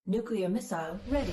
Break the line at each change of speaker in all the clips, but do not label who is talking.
Nuclear missile ready.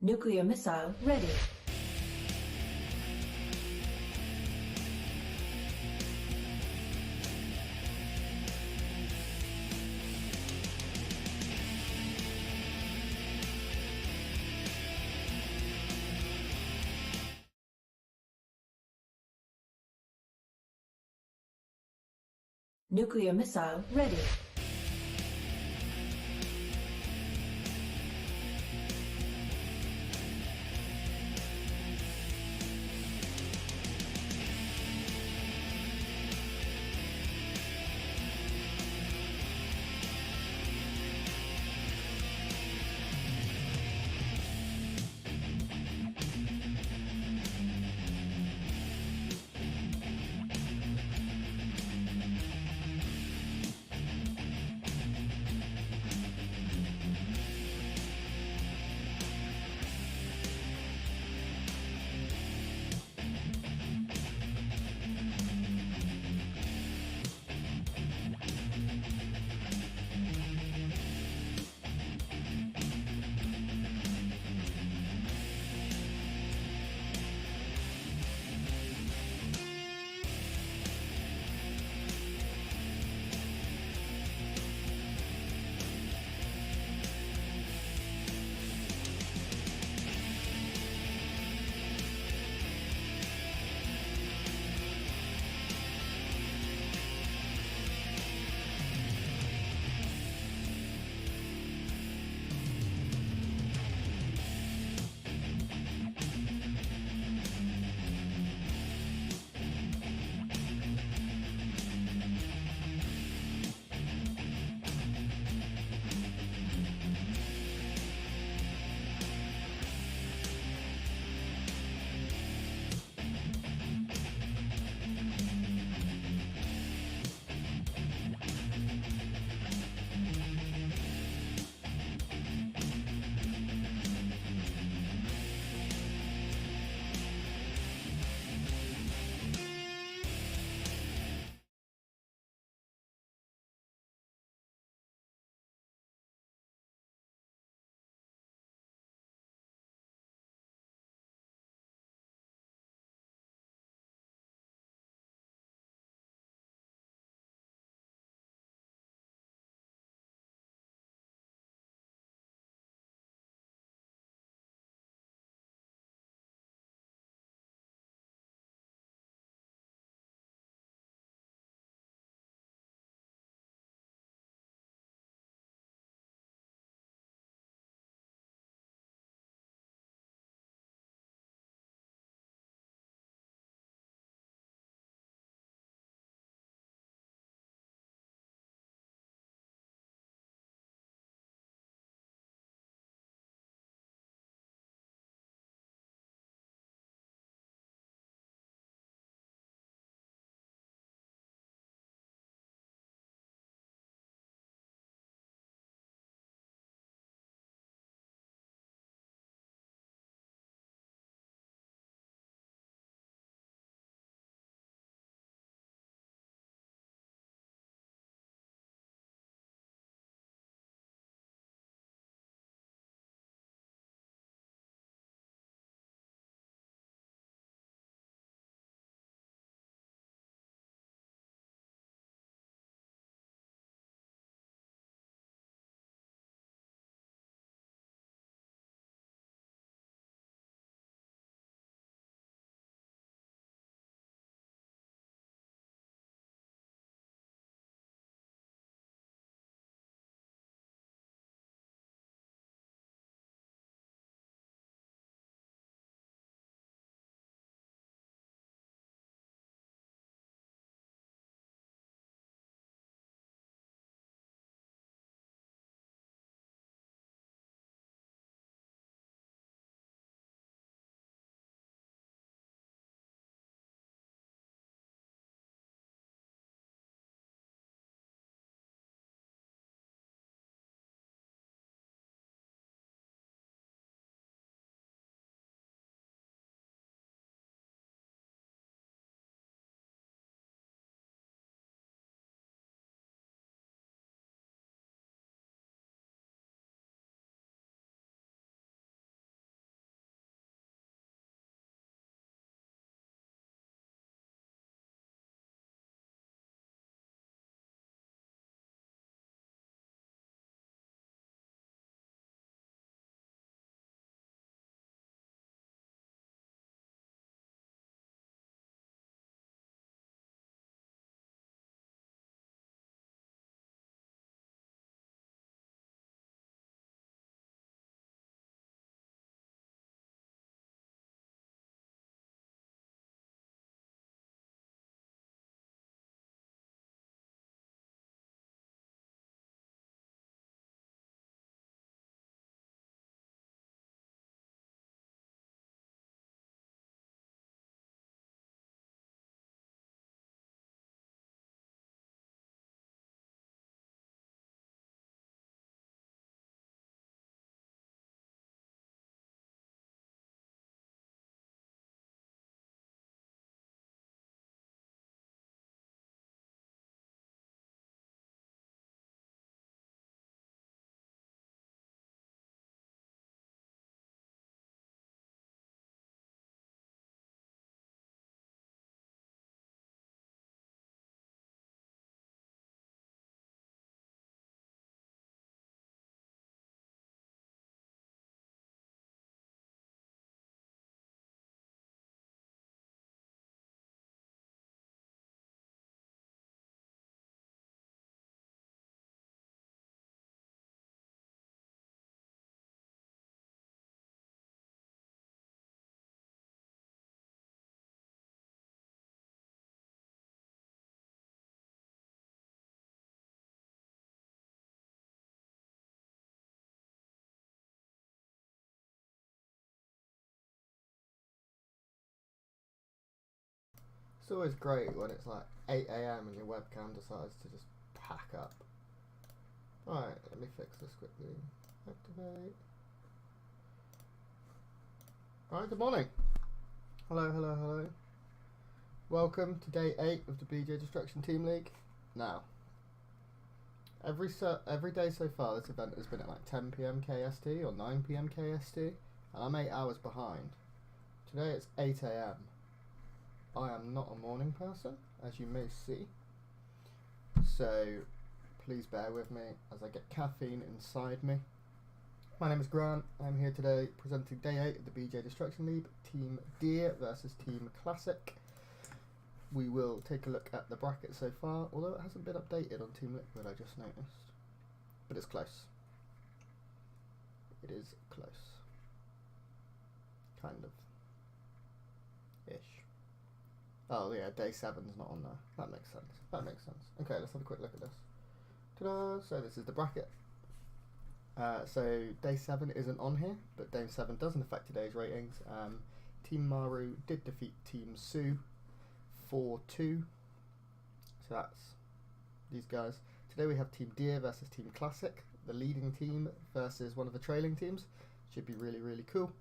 Nuclear missile ready. Nuclear missile ready.
It's always great when it's like 8 AM and your webcam decides to just pack up. Alright, let me fix this quickly. Activate. Alright, good morning. Hello, hello, hello. Welcome to day 8 of the BJ Destruction Team League. Now, every day so far this event has been at like 10 PM KST or 9 PM KST, and I'm 8 hours behind. Today it's 8 AM. I am not a morning person, as you may see, so please bear with me as I get caffeine inside me. My name is Grant. I'm here today presenting day 8 of the BJ Destruction League, Team Deer versus Team Classic. We will take a look at the bracket so far, although it hasn't been updated on Team Liquid, I just noticed. But it's close. It is close. Kind of. Ish. Oh yeah, day 7's not on there. That makes sense. That makes sense. Okay, let's have a quick look at this. Ta-da! So this is the bracket. So day 7 isn't on here, but day 7 doesn't affect today's ratings. Team Maru did defeat Team Sue 4-2. So that's these guys. Today we have Team Deer versus Team Classic, the leading team versus one of the trailing teams. Should be really, really cool.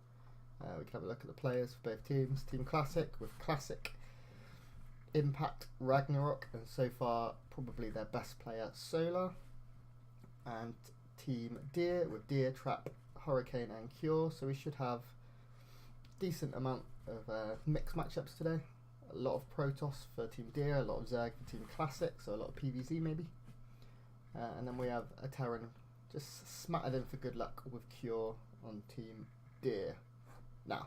We can have a look at the players for both teams. Team Classic with Classic, Impact, Ragnarok, and so far probably their best player Solar. And Team Deer with Deer, Trap, Hurricane and Cure. So we should have decent amount of mixed matchups today. A lot of Protoss for Team Deer, a lot of Zerg for Team Classic, so a lot of PvZ maybe. And then we have a Terran just smattered in for good luck with Cure on Team Deer. Now,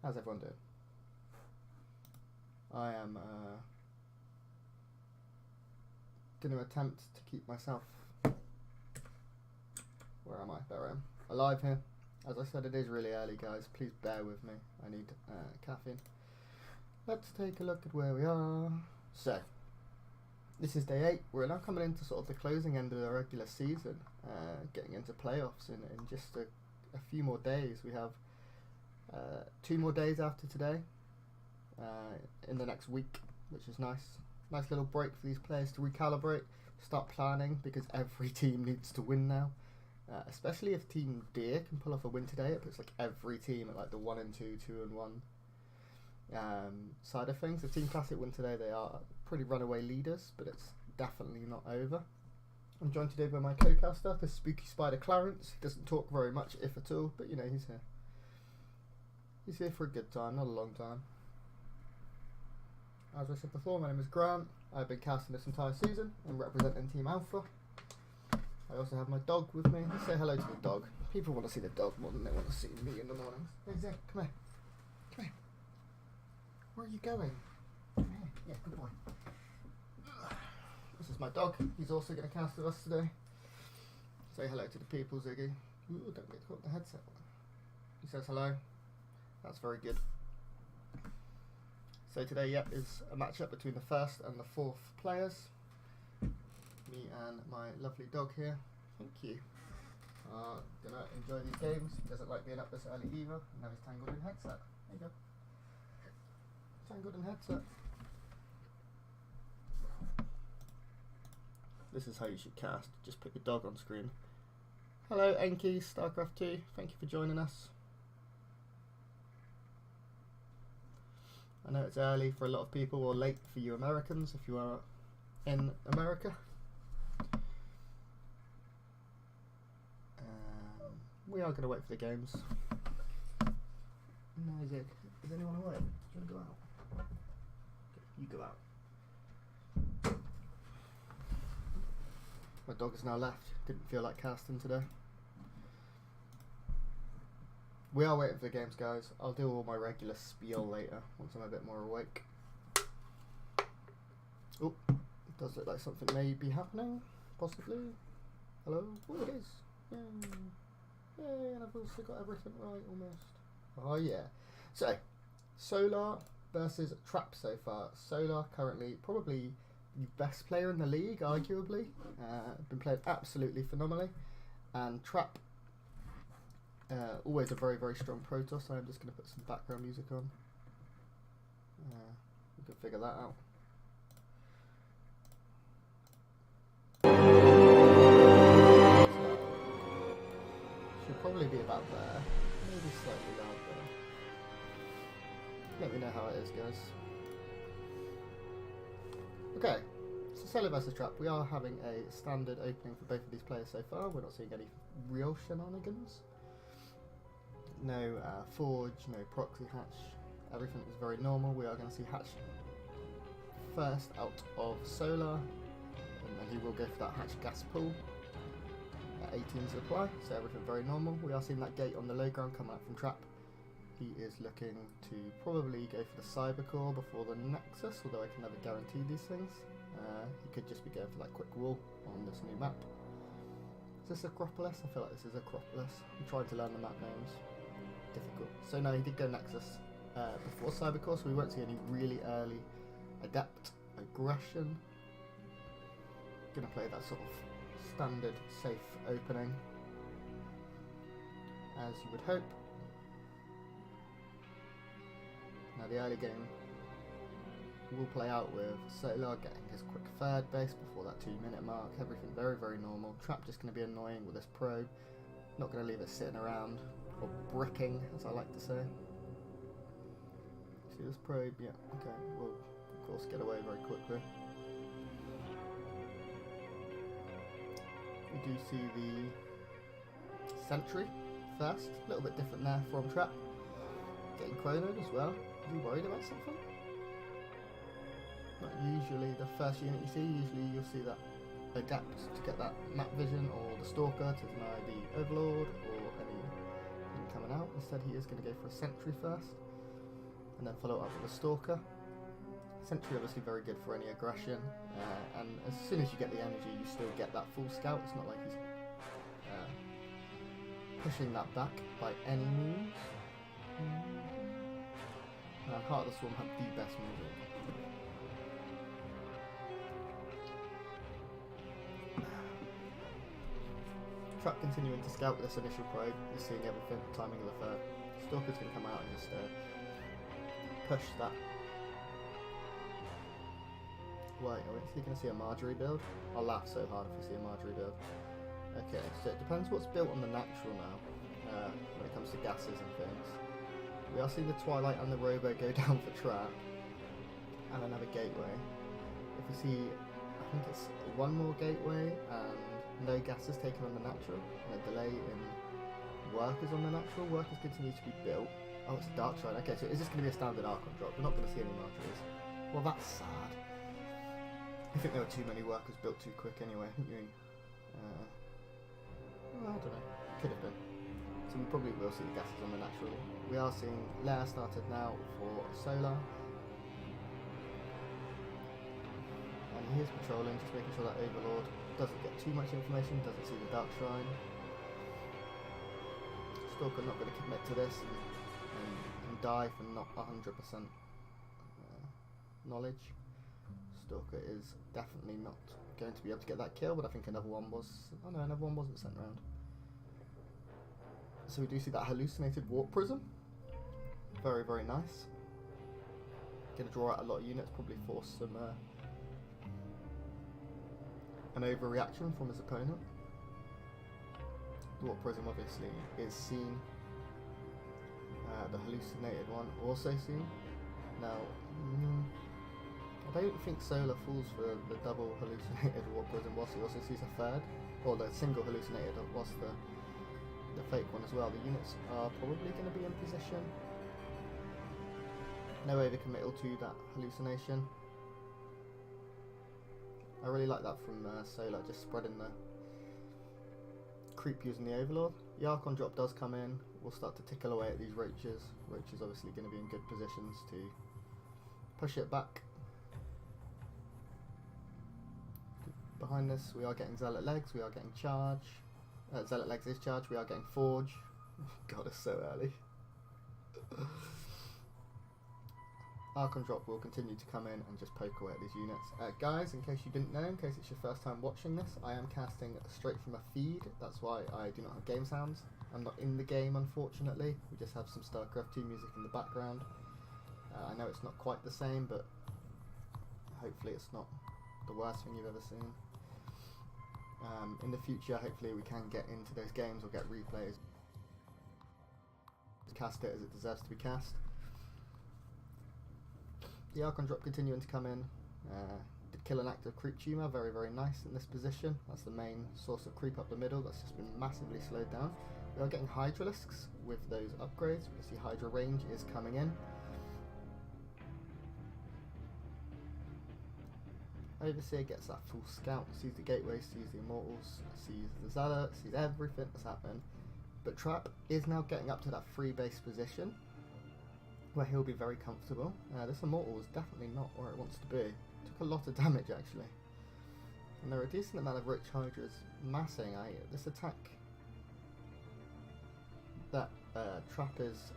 how's everyone doing? I am going to attempt to keep myself, where am I? There I am, alive here. As I said, it is really early, guys. Please bear with me. I need caffeine. Let's take a look at where we are. So, this is day 8. We're now coming into sort of the closing end of the regular season, getting into playoffs in just a few more days. We have 2 more days after today in the next week, which is nice. Nice little break for these players to recalibrate, start planning, because every team needs to win now. Especially if Team Deer can pull off a win today, it puts like every team at like the 1 and 2, 2 and 1 side of things. If Team Classic win today, they are pretty runaway leaders, but it's definitely not over. I'm joined today by my co-caster, the Spooky Spider Clarence. He doesn't talk very much, if at all, but you know, he's here. He's here for a good time, not a long time. As I said before, my name is Grant. I've been casting this entire season and representing Team Alpha. I also have my dog with me. Let's say hello to the dog. People want to see the dog more than they want to see me in the mornings. Hey Zach, come here. Come here. Where are you going? Come here. Yeah, good boy. This is my dog. He's also going to cast with us today. Say hello to the people, Ziggy. Ooh, don't get caught in the headset. He says hello. That's very good. So today, yep, is a matchup between the 1st and the 4th players. Me and my lovely dog here. Thank you. Gonna enjoy these games. He doesn't like being up this early either. Now he's tangled in headset. There you go. Tangled in headset. This is how you should cast. Just put your dog on screen. Hello, Enki, StarCraft 2. Thank you for joining us. I know it's early for a lot of people, or late for you Americans if you are in America. We are going to wait for the games. No, is anyone away? Do you want to go out? Okay, you go out. My dog has now left. Didn't feel like casting today. We are waiting for the games, guys. I'll do all my regular spiel later once I'm a bit more awake. Oh, it does look like something may be happening. Possibly. Hello? Oh, it is. Yay. Yay, and I've also got everything right almost. Oh yeah. So, Solar versus Trap so far. Solar currently probably the best player in the league, arguably. Been playing absolutely phenomenally. And Trap, always a very, very strong Protoss. I'm just going to put some background music on. We could figure that out. Should probably be about there. Maybe slightly loud there. Let me know how it is, guys. Okay, so Solo vs Trap. We are having a standard opening for both of these players so far. We're not seeing any real shenanigans. No Forge, no Proxy Hatch. Everything is very normal. We are going to see Hatch first out of Solar, and then he will go for that Hatch gas pool at 18 supply, so everything very normal. We are seeing that gate on the low ground coming out from Trap. He is looking to probably go for the Cyber Core before the Nexus, although I can never guarantee these things. He could just be going for that quick wall on this new map. Is this Acropolis? I feel like this is Acropolis. I'm trying to learn the map names. Difficult. So no, he did go Nexus before Cyber Core, so we won't see any really early Adept aggression. Gonna play that sort of standard safe opening, as you would hope. Now the early game will play out with Solar getting his quick third base before that 2-minute mark. Everything very, very normal. Trap just going to be annoying with this probe. Not going to leave it sitting around, or bricking, as I like to say. See this probe? Yeah, okay. We'll of course get away very quickly. We do see the Sentry first. A little bit different there from Trap. Getting chronoed as well. Are you worried about something? Not usually the first unit you see. Usually you'll see that Adept to get that map vision, or the Stalker to deny the Overlord, or anything coming out. Instead he is going to go for a Sentry first, and then follow up with a Stalker. Sentry obviously very good for any aggression, and as soon as you get the energy you still get that full scout. It's not like he's pushing that back by any means. Heartless Swarm have the best music. Trap continuing to scout this initial probe. He's seeing everything, timing of the third. Stalker's going to come out and just push that. Wait, are we going to see a Marjorie build? I'll laugh so hard if we see a Marjorie build. Okay, so it depends what's built on the natural now, when it comes to gases and things. We are seeing the Twilight and the Robo go down for Trap, and another Gateway. If we see, I think it's one more Gateway and no gases taken on the natural, and a delay in Workers on the natural. Workers continue to be built. Oh, it's a Dark Shrine. Okay, so is this going to be a standard Archon drop? We're not going to see any Marjories. Well, that's sad. I think there were too many Workers built too quick anyway. Well, I don't know. Could have been. So we probably will see the gases on the natural. We are seeing Lair started now for Solar. And he is patrolling, just making sure that Overlord doesn't get too much information, doesn't see the Dark Shrine. Stalker not going to commit to this and die for not 100% knowledge. Stalker is definitely not going to be able to get that kill, but I think another one was. Oh no, another one wasn't sent round. So we do see that hallucinated Warp Prism. Very, very nice. Going to draw out a lot of units, probably force some an overreaction from his opponent. The Warp Prism obviously is seen. The hallucinated one also seen. Now, I don't think Solar falls for the double hallucinated Warp Prism whilst he also sees a third, or the single hallucinated whilst the fake one as well. The units are probably going to be in position. No overcommittal to that hallucination. I really like that from Solar, just spreading the creep using the Overlord. The Archon drop does come in. We'll start to tickle away at these Roaches. Roach is obviously going to be in good positions to push it back. Behind this we are getting Zealot Legs, we are getting Charge. Zealot Legs is Charge, we are getting Forge. God, it's so early. Archon drop will continue to come in and just poke away at these units. Guys, in case you didn't know, in case it's your first time watching this, I am casting straight from a feed. That's why I do not have game sounds. I'm not in the game, unfortunately. We just have some StarCraft 2 music in the background. I know it's not quite the same, but hopefully it's not the worst thing you've ever seen. In the future, hopefully we can get into those games or get replays. Cast it as it deserves to be cast. The Archon drop continuing to come in. Did kill an active creep tumor, very very nice in this position. That's the main source of creep up the middle, that's just been massively slowed down. We are getting Hydralisks with those upgrades. We see Hydra range is coming in. Overseer gets that full scout, sees the gateway, sees the immortals, sees the Zealot, sees everything that's happened. But Trap is now getting up to that free base position where he'll be very comfortable. This immortal is definitely not where it wants to be. Took a lot of damage actually. And there are a decent amount of rich Hydras massing. This attack that Trap is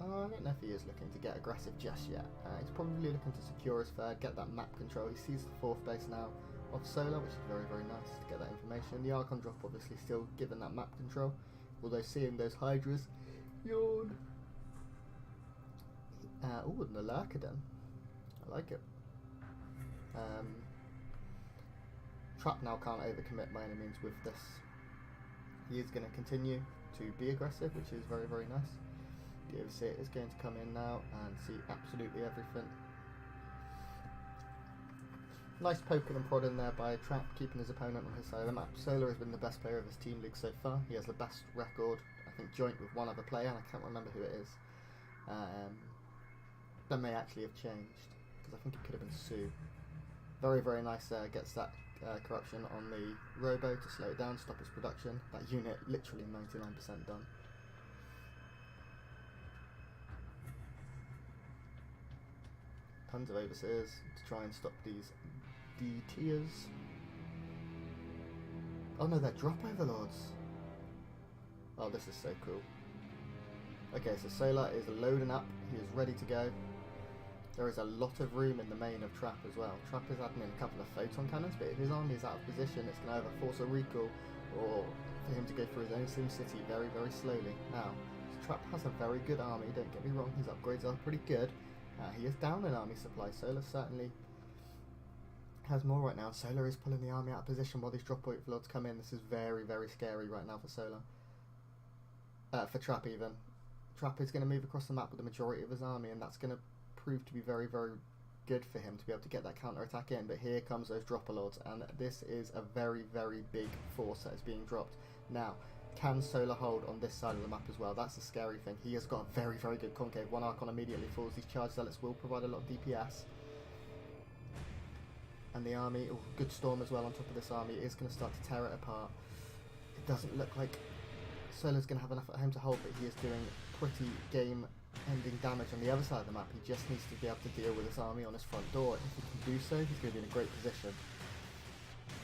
I don't know if he is looking to get aggressive just yet. He's probably looking to secure his third, get that map control. He sees the fourth base now of Solar, which is very very nice to get that information. The Archon drop obviously still given that map control, although seeing those Hydras, yawn. Oh, and the Lurkadon, I like it. Trap now can't overcommit by any means with this. He is going to continue to be aggressive, which is very very nice. The Overseer is going to come in now and see absolutely everything. Nice poking and prodding there by Trap, keeping his opponent on his side of the map. Solar has been the best player of his team league so far. He has the best record, I think, joint with one other player, and I can't remember who it is. That may actually have changed, because I think it could have been Sue. Very, very nice, gets that corruption on the Robo to slow it down, stop its production. That unit literally 99% done. Tons of Overseers to try and stop these D-tiers. Oh no, they're drop overlords. Oh, this is so cool. Okay, so Solar is loading up, he is ready to go. There is a lot of room in the main of Trap as well. Trap is adding in a couple of photon cannons, but if his army is out of position, it's going to either force a recall or for him to go through his own Sim City very, very slowly. Now, Trap has a very good army, don't get me wrong, his upgrades are pretty good. He is down in army supply. Solar certainly has more right now. Solar is pulling the army out of position while these drop overlords come in. This is very, very scary right now for Solar. For Trap even. Trap is going to move across the map with the majority of his army, and that's going to prove to be very, very good for him to be able to get that counter attack in. But here comes those dropper lords, and this is a very, very big force that is being dropped. Now, can Solar hold on this side of the map as well? That's the scary thing. He has got a very, very good concave. One Archon immediately falls. These charge zealots will provide a lot of DPS. And the army, good storm as well on top of this army, is going to start to tear it apart. It doesn't look like Solar's going to have enough at home to hold, but he is doing pretty game-ending damage on the other side of the map. He just needs to be able to deal with his army on his front door. If he can do so, he's going to be in a great position.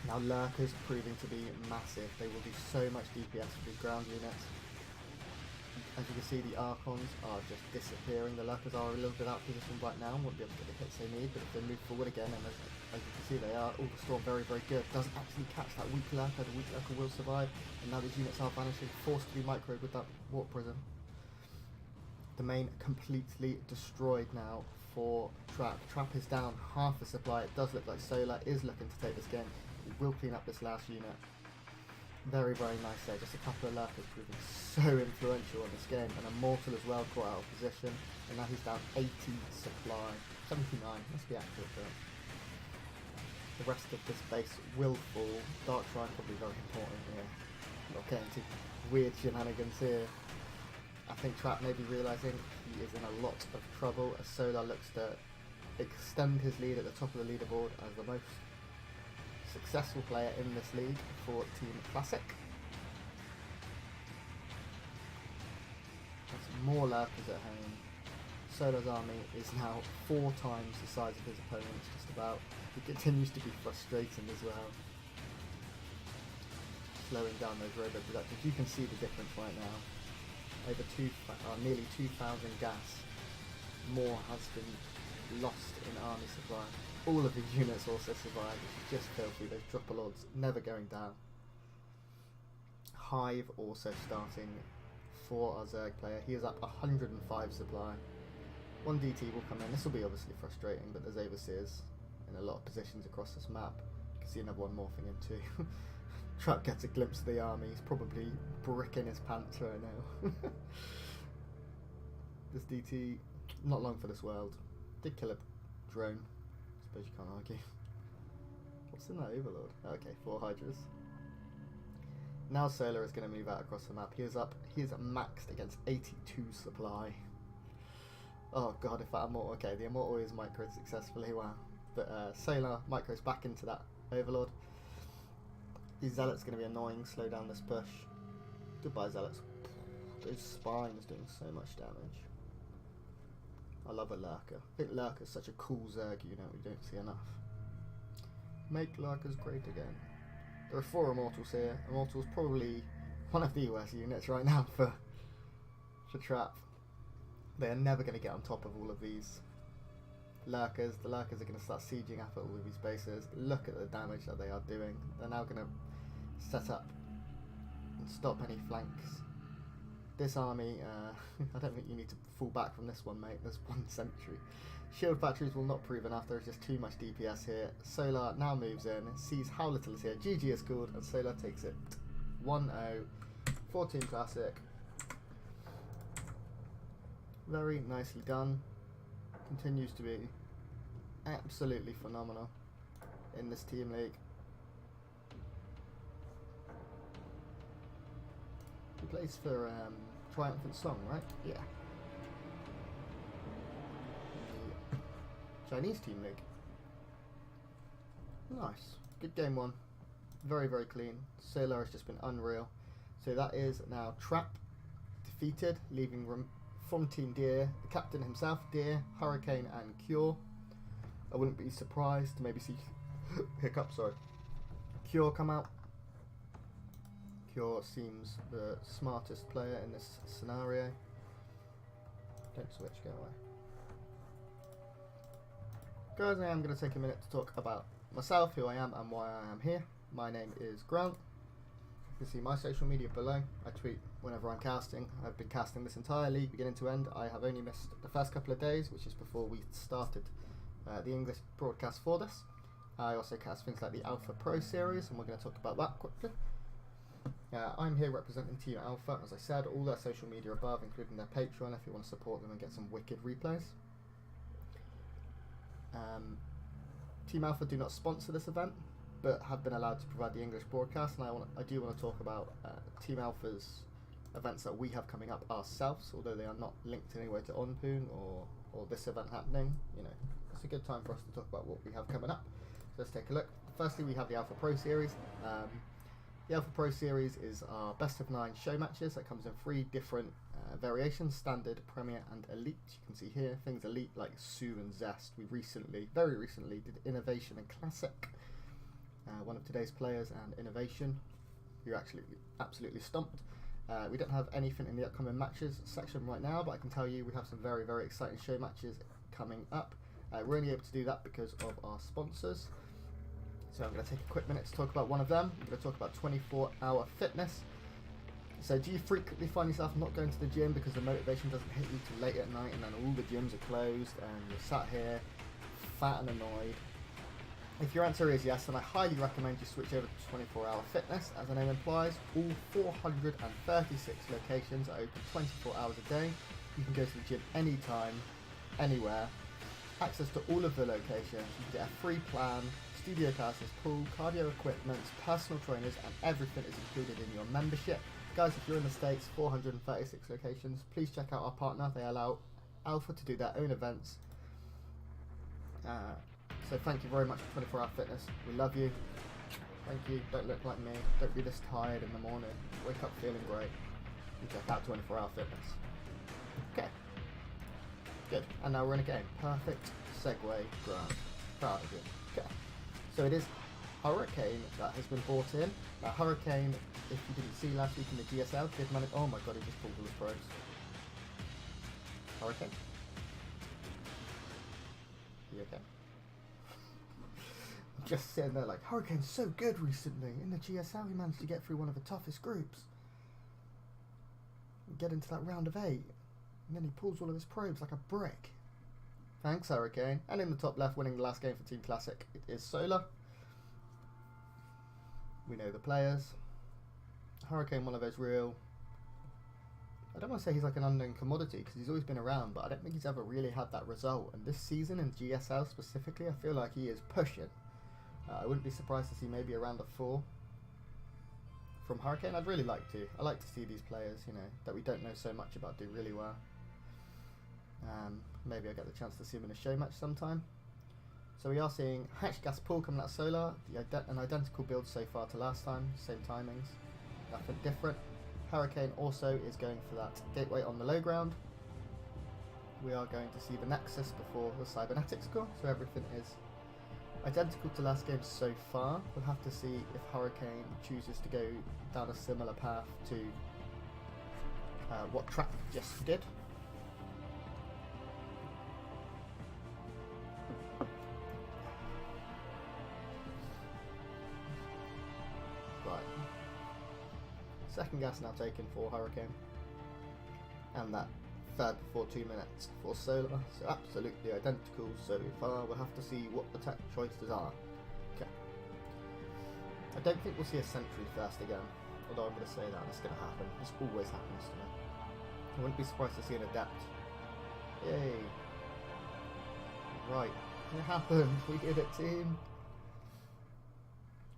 Now Lurkers proving to be massive. They will do so much DPS with these ground units. As you can see, the Archons are just disappearing. The Lurkers are a little bit out of position right now and won't be able to get the hits they need, but if they move forward again, and as you can see they are, the Storm very, very good. Doesn't actually catch that weak Lurker. The weak Lurker will survive, and now these units are vanishing, forced to be microed with that Warp Prism. The main completely destroyed now for Trap. Trap is down half the supply. It does look like Solar is looking to take this game. He will clean up this last unit. Very, very nice there. Just a couple of Lurkers proving so influential in this game. And a Mortal as well caught out of position. And now he's down 80 supply. 79, must be accurate for him. The rest of this base will fall. Dark Shrine probably very important here. Not getting into weird shenanigans here. I think Trap may be realising he is in a lot of trouble as Solar looks to extend his lead at the top of the leaderboard as the most successful player in this league for Team Classic. There's more Lurkers at home. Solar's army is now 4 times the size of his opponents, just about. He continues to be frustrating as well. Slowing down those robo productions. You can see the difference right now. Over nearly 2,000 gas more has been lost in army supply. All of his units also survived, which is just filthy. Those dropper lords never going down. Hive also starting for our Zerg player. He is up 105 supply. One DT will come in. This will be obviously frustrating, but there's overseers in a lot of positions across this map. You can see another one morphing into. Trap gets a glimpse of the army. He's probably bricking his pants right now. This DT, not long for this world. Did kill a drone. Suppose you can't argue. What's in that Overlord? Okay, 4 Hydras. Now Solar is going to move out across the map. He is maxed against 82 supply. Oh god, if that Immortal... Okay, the Immortal is microed successfully, wow. But Solar micros back into that Overlord. These Zealots are going to be annoying, slow down this push. Goodbye, Zealots. Those spines doing so much damage. I love a Lurker. I think Lurker's such a cool Zerg unit we don't see enough. Make Lurkers great again. There are 4 Immortals here. Immortals probably one of the worst units right now for Trap. They are never going to get on top of all of these Lurkers. The Lurkers are going to start sieging up at all of these bases. Look at the damage that they are doing. They're now going to set up and stop any flanks. This army, I don't think you need to fall back from this one, mate. There's 1 sentry. Shield batteries will not prove enough. There's just too much DPS here. Solar now moves in, sees how little is here. GG is called, and Solar takes it 1-0. 14 classic. Very nicely done. Continues to be absolutely phenomenal in this team league. He plays for Triumphant Song, right? Yeah. The Chinese team league. Nice. Good game 1. Very, very clean. Solar has just been unreal. So that is now Trap defeated, leaving room from Team Deer, the captain himself, Deer, Hurricane and Cure. I wouldn't be surprised to maybe see Hiccup, sorry. Cure come out. Cure seems the smartest player in this scenario. Don't switch, go away. Guys, I am going to take a minute to talk about myself, who I am and why I am here. My name is Grant. You can see my social media below. I tweet whenever I'm casting. I've been casting this entire league beginning to end. I have only missed the first couple of days, which is before we started the English broadcast for this. I also cast things like the Alpha Pro series, and we're going to talk about that quickly. I'm here representing Team Alpha, as I said, all their social media above, including their Patreon if you want to support them and get some wicked replays. Team Alpha do not sponsor this event, but have been allowed to provide the English broadcast, and I do want to talk about Team Alpha's events that we have coming up ourselves, although they are not linked in any way to Onpoon or this event happening. You know, it's a good time for us to talk about what we have coming up. So let's take a look. Firstly, we have the Alpha Pro Series. The Alpha Pro Series is our best of 9 show matches that comes in 3 different variations: Standard, Premier and Elite. You can see here things Elite like Sue and Zest. We very recently did Innovation and Classic. One of today's players and Innovation, who actually absolutely stomped. We don't have anything in the upcoming matches section right now, but I can tell you we have some very, very exciting show matches coming up. We're only able to do that because of our sponsors. So I'm going to take a quick minute to talk about one of them. I'm going to talk about 24-hour fitness. So do you frequently find yourself not going to the gym because the motivation doesn't hit you till late at night and then all the gyms are closed and you're sat here fat and annoyed? If your answer is yes, then I highly recommend you switch over to 24-hour fitness. As the name implies, all 436 locations are open 24 hours a day. You can go to the gym anytime, anywhere. Access to all of the locations. You can get a free plan, studio classes, pool, cardio equipment, personal trainers, and everything is included in your membership. Guys, if you're in the States, 436 locations, please check out our partner. They allow Alpha to do their own events. So thank you very much for 24-hour fitness. We love you. Thank you. Don't look like me. Don't be this tired in the morning. Wake up feeling great. You check out 24-hour fitness. Okay. Good. And now we're in a game. Perfect segue, Grant. Proud of you. Okay. So it is Hurricane that has been brought in. Now Hurricane, if you didn't see last week in the GSL, did manage... Oh my god, he just pulled all his pros. Hurricane? You okay? Just sitting there like, Hurricane's so good recently. In the GSL, he managed to get through one of the toughest groups. Get into that round of 8. And then he pulls all of his probes like a brick. Thanks, Hurricane. And in the top left, winning the last game for Team Classic, it is Solar. We know the players. Hurricane, one of those real... I don't want to say he's like an unknown commodity because he's always been around, but I don't think he's ever really had that result. And this season in GSL specifically, I feel like he is pushing. I wouldn't be surprised to see maybe around a 4 from Hurricane. I'd really like to. I like to see these players, you know, that we don't know so much about do really well. Maybe I get the chance to see him in a show match sometime. So we are seeing Hatch Gas Pool coming out of Solar, an identical build so far to last time, same timings, nothing different. Hurricane also is going for that gateway on the low ground. We are going to see the Nexus before the Cybernetics score, so everything is identical to last game so far. We'll have to see if Hurricane chooses to go down a similar path to what Trap just did. Right. Second gas now taken for Hurricane. And that third before 2 minutes for Solar. So absolutely identical so far. We'll have to see what the tech choices are. Okay. I don't think we'll see a Sentry first again. Although I'm going to say that it's going to happen. This always happens to me. I wouldn't be surprised to see an Adept. Yay. Right. It happened. We did it, team.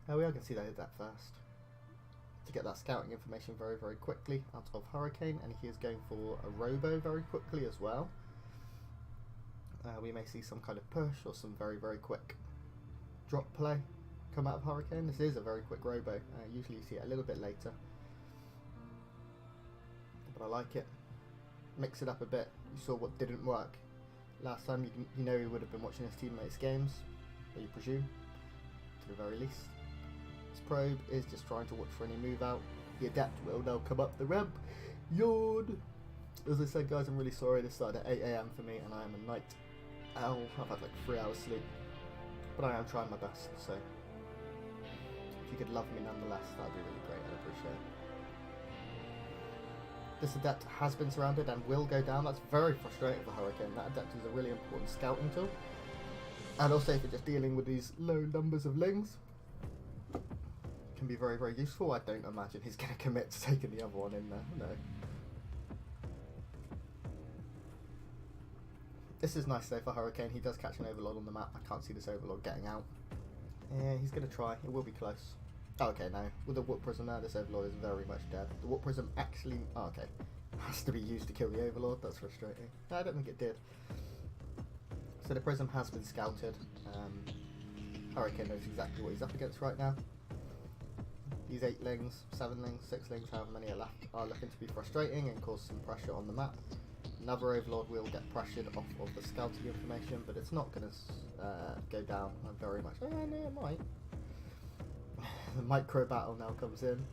Oh, we are going to see that Adept first. To get that scouting information very, very quickly out of Hurricane, and he is going for a Robo very quickly as well. We may see some kind of push or some very, very quick drop play come out of Hurricane. This is a very quick Robo. Usually you see it a little bit later, but I like it. Mix it up a bit. You saw what didn't work last time. You know he would have been watching his teammates' games, you presume, to the very least. Probe is just trying to watch for any move out. The Adept will now come up the ramp. Yawn! As I said, guys, I'm really sorry. This started at 8 AM for me, and I am a night owl. I've had like 3 hours sleep, but I am trying my best. So, if you could love me nonetheless, that'd be really great. I'd appreciate it. This Adept has been surrounded and will go down. That's very frustrating for Hurricane. That Adept is a really important scouting tool, and also if you're just dealing with these low numbers of lings, can be very, very useful. I don't imagine he's going to commit to taking the other one in there. No. This is nice though for Hurricane. He does catch an Overlord on the map. I can't see this Overlord getting out. Yeah, he's going to try. It will be close. Oh, okay, no. With the Warp Prism there, this Overlord is very much dead. The Warp Prism actually... Oh, okay. Has to be used to kill the Overlord. That's frustrating. No, I don't think it did. So the Prism has been scouted. Hurricane knows exactly what he's up against right now. These 8 lings, 7 lings, 6 lings, however many are left, are looking to be frustrating and cause some pressure on the map. Another Overlord will get pressured off of the scouting information, but it's not going to go down very much. Oh, no, it might. The micro battle now comes in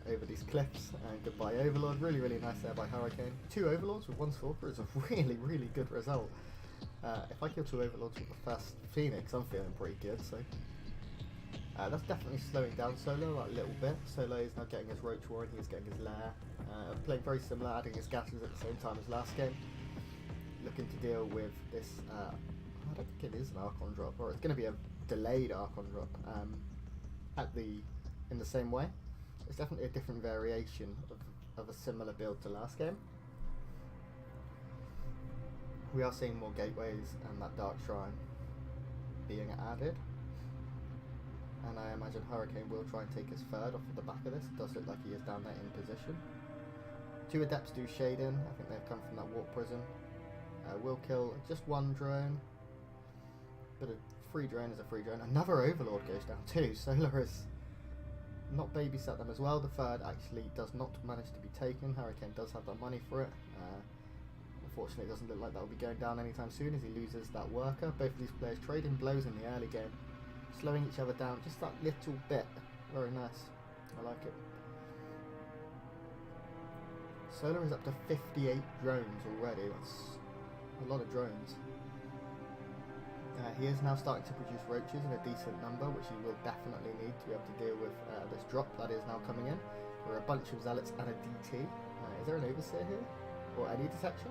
over these cliffs, and goodbye Overlord. Really, really nice there by Hurricane. 2 Overlords with 1 Stalker is a really, really good result. If I kill 2 Overlords with the first Phoenix, I'm feeling pretty good, so... that's definitely slowing down Solo a little bit. Solo is now getting his Roach Warren, he is getting his Lair. Playing very similar, adding his gases at the same time as last game. Looking to deal with this, I don't think it is an Archon drop, or it's going to be a delayed Archon drop in the same way. It's definitely a different variation of a similar build to last game. We are seeing more gateways and that Dark Shrine being added. And I imagine Hurricane will try and take his third off of the back of this. It does look like he is down there in position. 2 Adepts do shade in. I think they've come from that Warp Prism. Will kill just 1 drone. But a free drone is a free drone. Another Overlord goes down too. Solar is not babysat them as well. The third actually does not manage to be taken. Hurricane does have that money for it. Unfortunately, it doesn't look like that will be going down anytime soon as he loses that worker. Both of these players trading blows in the early game. Slowing each other down just that little bit. Very nice. I like it. Solar is up to 58 drones already. That's a lot of drones. He is now starting to produce roaches in a decent number, which he will definitely need to be able to deal with this drop that is now coming in. There are a bunch of Zealots and a DT. Is there an Overseer here? Or any detection?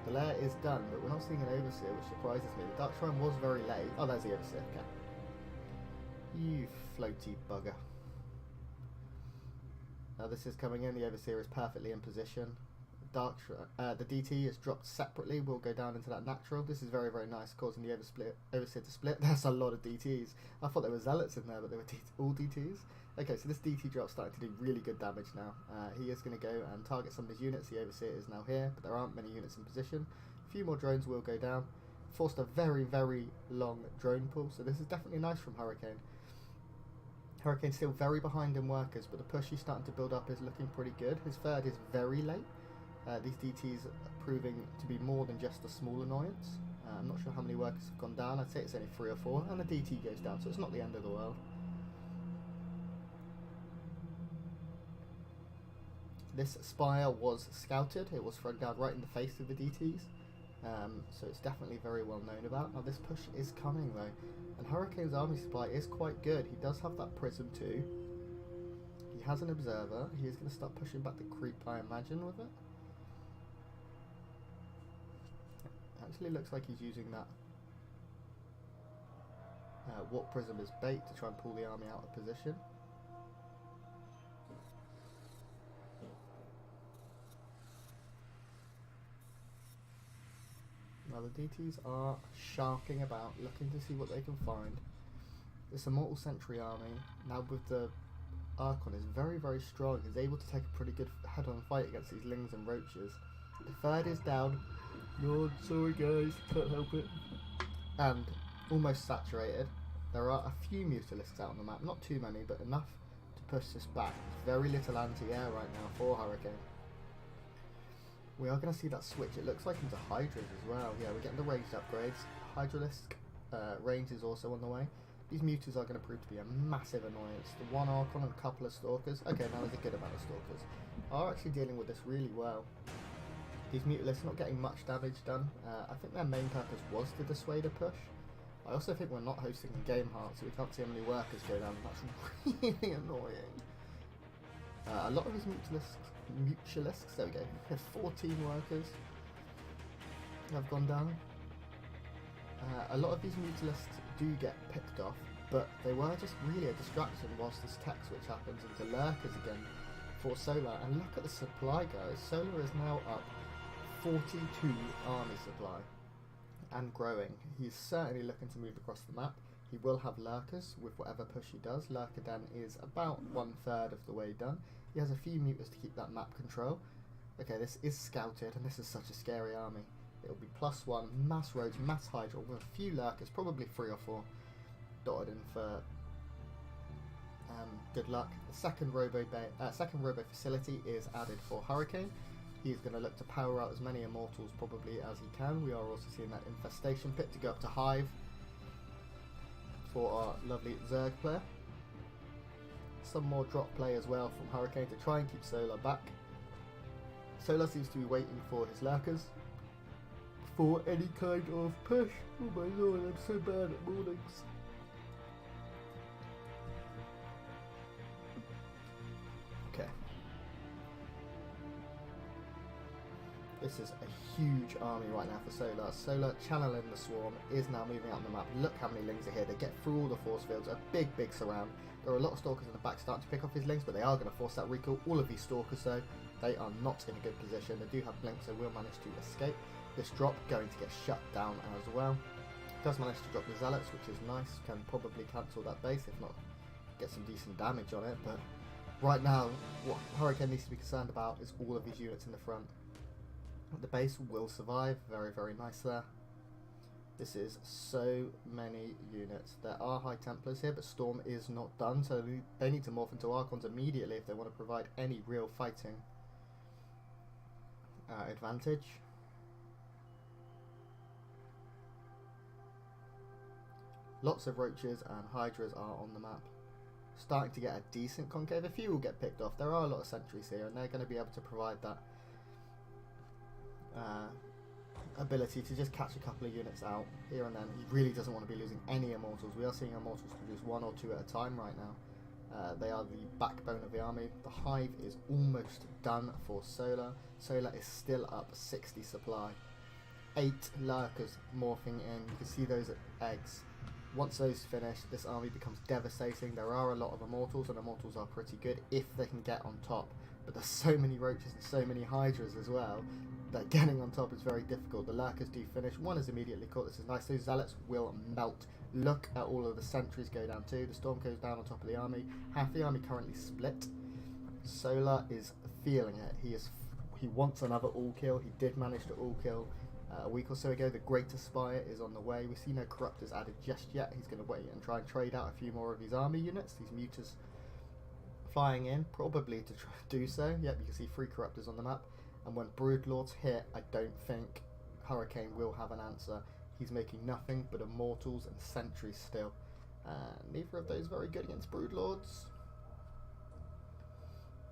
The lair is done, but we're not seeing an Overseer, which surprises me. The Dark Shrine was very late. Oh, there's the Overseer. Okay. You floaty bugger. Now this is coming in. The Overseer is perfectly in position. The DT is dropped separately. We'll go down into that natural. This is very, very nice, causing the Overseer to split. There's a lot of DTs. I thought there were Zealots in there, but there were all DTs. Okay, so this DT drop's starting to do really good damage now. He is going to go and target some of his units. The Overseer is now here, but there aren't many units in position. A few more drones will go down. Forced a very, very long drone pool, so this is definitely nice from Hurricane. Hurricane's still very behind in workers, but the push he's starting to build up is looking pretty good. His third is very late. These DTs are proving to be more than just a small annoyance. I'm not sure how many workers have gone down. I'd say it's only 3 or 4, and the DT goes down, so it's not the end of the world. This spire was scouted. It was thrown down right in the face of the DTs, so it's definitely very well known about. Now this push is coming though, and Hurricane's army supply is quite good. He does have that prism too. He has an observer. He is going to start pushing back the creep, I imagine, with it. Actually looks like he's using that warp prism as bait to try and pull the army out of position. Now the DTs are sharking about, looking to see what they can find. This Immortal Sentry army, now with the Archon, is very, very strong. He's able to take a pretty good head-on fight against these Lings and Roaches. The third is down. Lord, sorry guys, can't help it. And almost saturated. There are a few Mutalisks out on the map, not too many, but enough to push this back. Very little anti-air right now for Hurricane. We are going to see that switch, it looks like, into Hydras as well. Yeah, we're getting the ranged upgrades. Hydralisk range is also on the way. These Mutas are going to prove to be a massive annoyance. The one Archon and a couple of Stalkers, okay, now there's a good amount of Stalkers, are actually dealing with this really well. These Mutalisks are not getting much damage done. I think their main purpose was to dissuade a push. I also think we're not hosting a game heart, so we can't see how many workers go down. That's really annoying. A lot of these Mutualisks, there we go, we have 14 workers have gone down. A lot of these Mutalisks do get picked off, but they were just really a distraction whilst this tech switch happens into Lurkers again for Solar. And look at the supply, guys. Solar is now up 42 army supply and growing. He's certainly looking to move across the map. He will have Lurkers with whatever push he does. Lurker Den is about 1/3 of the way done. He has a few Mutas to keep that map control. Okay, this is scouted, and this is such a scary army. It'll be +1, mass roads, mass Hydra, with a few Lurkers, probably 3 or 4 dotted in for good luck. The second robo facility is added for Hurricane. He's going to look to power out as many Immortals probably as he can. We are also seeing that Infestation Pit to go up to Hive for our lovely Zerg player. Some more drop play as well from Hurricane to try and keep Solar back. Solar seems to be waiting for his Lurkers for any kind of push. Oh my lord, I'm so bad at mornings. Okay. This is a huge army right now for Solar. Solar channeling the swarm is now moving out on the map. Look how many Lings are here. They get through all the force fields. A big, big surround. There are a lot of Stalkers in the back starting to pick off his Lings, but they are going to force that recall. All of these Stalkers, though, they are not in a good position. They do have Blink, so will manage to escape. This drop going to get shut down as well. Does manage to drop the Zealots, which is nice. Can probably cancel that base, if not get some decent damage on it. But right now, what Hurricane needs to be concerned about is all of these units in the front. The base will survive. Very, very nice there. This is so many units. There are High Templars here, but Storm is not done, so they need to morph into Archons immediately if they want to provide any real fighting advantage. Lots of Roaches and Hydras are on the map. Starting to get a decent concave. A few will get picked off. There are a lot of sentries here, and they're going to be able to provide that ability to just catch a couple of units out here and then. He really doesn't want to be losing any Immortals. We are seeing Immortals produce 1 or 2 at a time right now. They are the backbone of the army. The Hive is almost done for Solar. Solar is still up 60 supply. 8 lurkers morphing in. You can see those eggs. Once those finish, this army becomes devastating. There are a lot of immortals, and immortals are pretty good if they can get on top. But there's so many roaches and so many hydras as well that getting on top is very difficult. The lurkers do finish. One is immediately caught. This is nice. Those zealots will melt. Look at all of the sentries go down too. The storm goes down on top of the army. Half the army currently split. Solar is feeling it. He wants another all kill. He did manage to all kill a week or so ago. The Greater Spire is on the way. We see no Corruptors added just yet. He's going to wait and try and trade out a few more of his army units. These Muters flying in, probably to try to do so. Yep, you can see 3 Corruptors on the map. And when Broodlords hit, I don't think Hurricane will have an answer. He's making nothing but Immortals and Sentries still. Neither of those very good against Broodlords.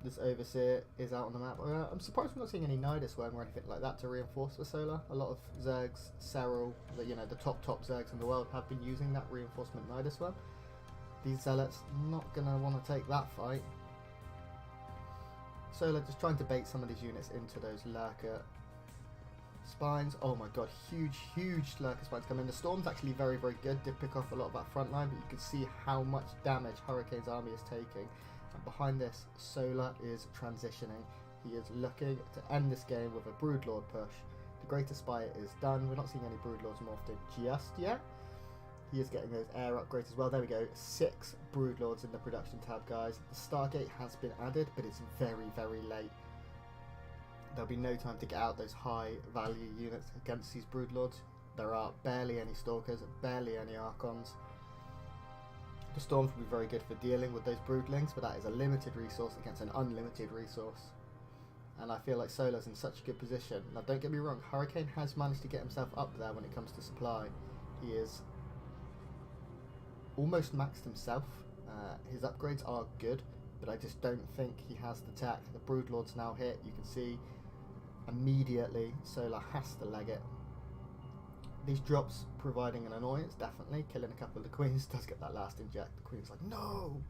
This Overseer is out on the map. I'm surprised we're not seeing any Nidus Worm or anything like that to reinforce for Solar. A lot of Zergs, Serral, the top Zergs in the world have been using that reinforcement Nidus Worm. These Zealots not going to want to take that fight. Solar just trying to bait some of these units into those Lurker spines. Oh my god, huge Lurker spines come in. The Storm's actually very, very good. Did pick off a lot of that front line, but you can see how much damage Hurricane's army is taking. And behind this, Solar is transitioning. He is looking to end this game with a Broodlord push. The Greater Spire is done. We're not seeing any Broodlords morphed in just yet. He is getting those air upgrades as well. There we go. 6 Broodlords in the production tab, guys. The Stargate has been added, but it's very, very late. There'll be no time to get out those high value units against these Broodlords. There are barely any Stalkers, barely any Archons. The Storms will be very good for dealing with those Broodlings, but that is a limited resource against an unlimited resource. And I feel like Solar's in such a good position. Now don't get me wrong, Hurricane has managed to get himself up there when it comes to supply. He is almost maxed himself. His upgrades are good, but I just don't think he has the tech. The Broodlord's now hit. You can see immediately Solar has to leg it. These drops providing an annoyance, definitely. Killing a couple of the queens does get that last inject. The queen's like, no!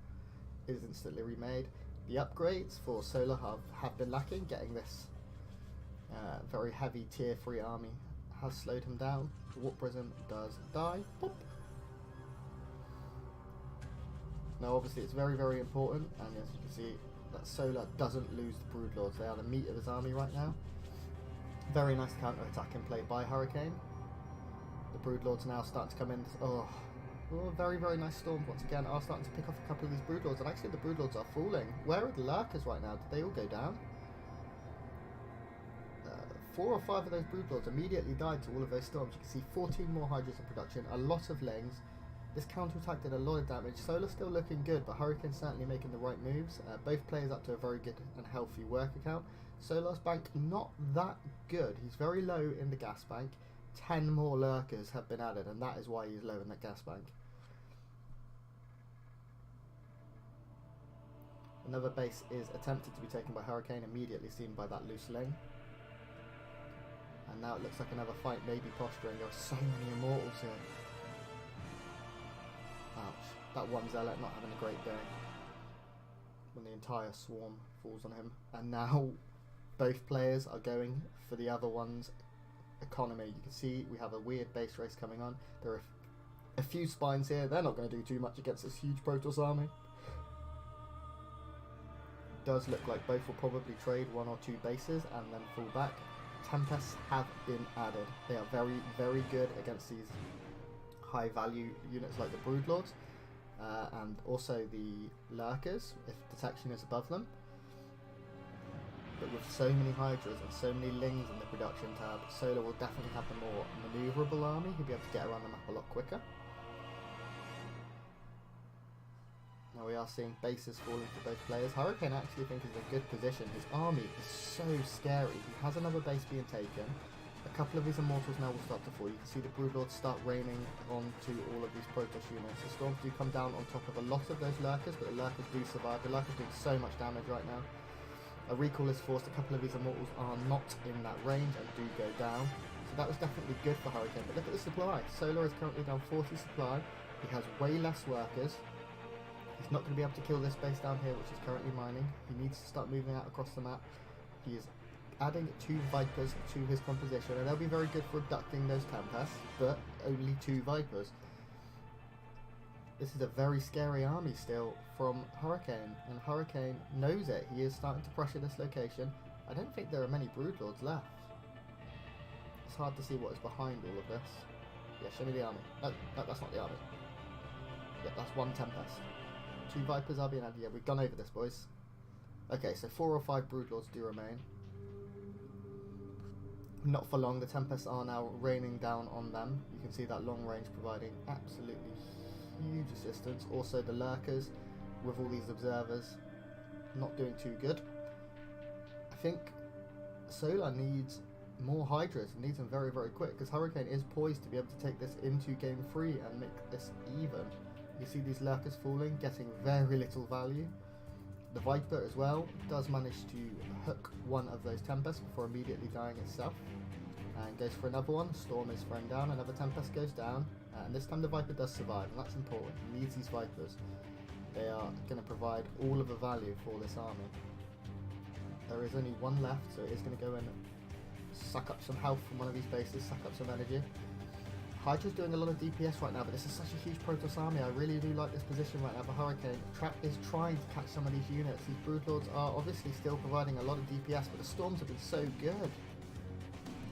Is instantly remade. The upgrades for Solar have been lacking. Getting this very heavy tier 3 army has slowed him down. The Warp Prism does die. Boop. Now obviously it's very, very important, and as you can see, that Solar doesn't lose the Broodlords. They are the meat of his army right now. Very nice counter-attacking play by Hurricane. The Broodlords now starting to come in. Oh, very, very nice Storms once again are starting to pick off a couple of these Broodlords, and actually the Broodlords are falling. Where are the Lurkers right now? Did they all go down? 4 or 5 of those Broodlords immediately died to all of those Storms. You can see 14 more Hydras in production, a lot of Lings. This counter-attack did a lot of damage. Solar's still looking good, but Hurricane's certainly making the right moves. Both players up to a very good and healthy work account. Solar's bank not that good. He's very low in the gas bank. 10 more Lurkers have been added, and that is why he's low in that gas bank. Another base is attempted to be taken by Hurricane, immediately seen by that loose Ling. And now it looks like another fight may be posturing. There are so many Immortals here. Ouch. That one Zealot not having a great day. When the entire swarm falls on him. And now both players are going for the other one's economy. You can see we have a weird base race coming on. There are a few spines here. They're not going to do too much against this huge Protoss army. Does look like both will probably trade 1 or 2 bases and then fall back. Tempests have been added. They are very, very good against these high value units like the Broodlords and also the Lurkers if detection is above them. But with so many Hydras and so many Lings in the production tab, Solar will definitely have the more manoeuvrable army. He'll be able to get around the map a lot quicker. Now we are seeing bases falling for both players. Hurricane I actually think is in a good position. His army is so scary. He has another base being taken. A couple of his Immortals now will start to fall. You can see the Broodlords start raining onto all of these Protoss units. The Storms do come down on top of a lot of those Lurkers, but the Lurkers do survive. The Lurkers doing so much damage right now. A recall is forced. A couple of these Immortals are not in that range and do go down. So that was definitely good for Hurricane. But look at the supply. Solar is currently down 40 supply. He has way less workers. He's not going to be able to kill this base down here, which is currently mining. He needs to start moving out across the map. He is adding 2 Vipers to his composition, and they'll be very good for abducting those Tempests, but only 2 Vipers. This is a very scary army still from Hurricane, and Hurricane knows it. He is starting to pressure this location. I don't think there are many Broodlords left. It's hard to see what is behind all of this. Yeah, show me the army. No, that's not the army. Yeah, that's 1 Tempest. 2 Vipers are being added. Yeah, we've gone over this, boys. Okay, so 4 or 5 Broodlords do remain. Not for long, the Tempests are now raining down on them. You can see that long range providing absolutely huge assistance. Also the Lurkers with all these observers not doing too good. I think Solar needs more Hydras and needs them very, very quick, because Hurricane is poised to be able to take this into game 3 and make this even. You see these Lurkers falling, getting very little value. The Viper as well does manage to hook one of those Tempests before immediately dying itself, and goes for another one. Storm is thrown down, another Tempest goes down, and this time the Viper does survive, and that's important. He needs these Vipers. They are going to provide all of the value for this army. There is only 1 left, so it is going to go and suck up some health from one of these bases, suck up some energy. Hydra's doing a lot of DPS right now, but this is such a huge Protoss army. I really do like this position right now for Hurricane. Trap is trying to catch some of these units. These Broodlords are obviously still providing a lot of DPS, but the Storms have been so good.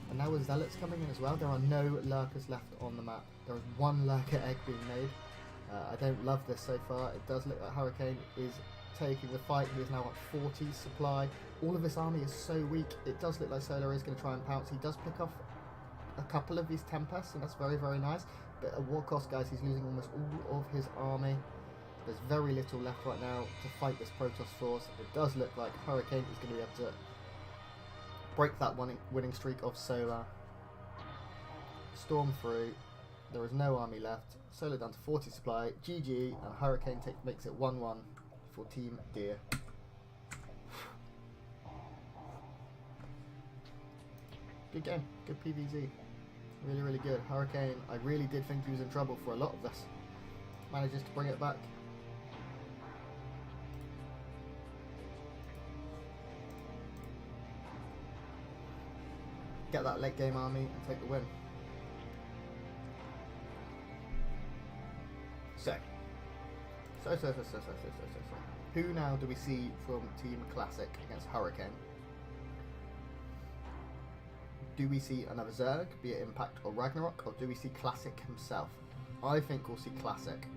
And now with Zealots coming in as well, there are no Lurkers left on the map. There is 1 Lurker egg being made. I don't love this so far. It does look like Hurricane is taking the fight. He is now at 40 supply. All of this army is so weak. It does look like Solar is going to try and pounce. He does pick off a couple of these Tempests, and that's very, very nice. But at what cost, guys? He's losing almost all of his army. There's very little left right now to fight this Protoss force. It does look like Hurricane is going to be able to break that winning streak of Solar. Storm through. There is no army left. Solar down to 40 supply. GG, and Hurricane makes it 1-1 for Team Deer. Good game. Good PvZ. Really, really good. Hurricane, I really did think he was in trouble for a lot of this. Manages to bring it back. Get that late game army and take the win. So. Who now do we see from Team Classic against Hurricane? Do we see another Zerg, be it Impact or Ragnarok, or do we see Classic himself? I think we'll see Classic.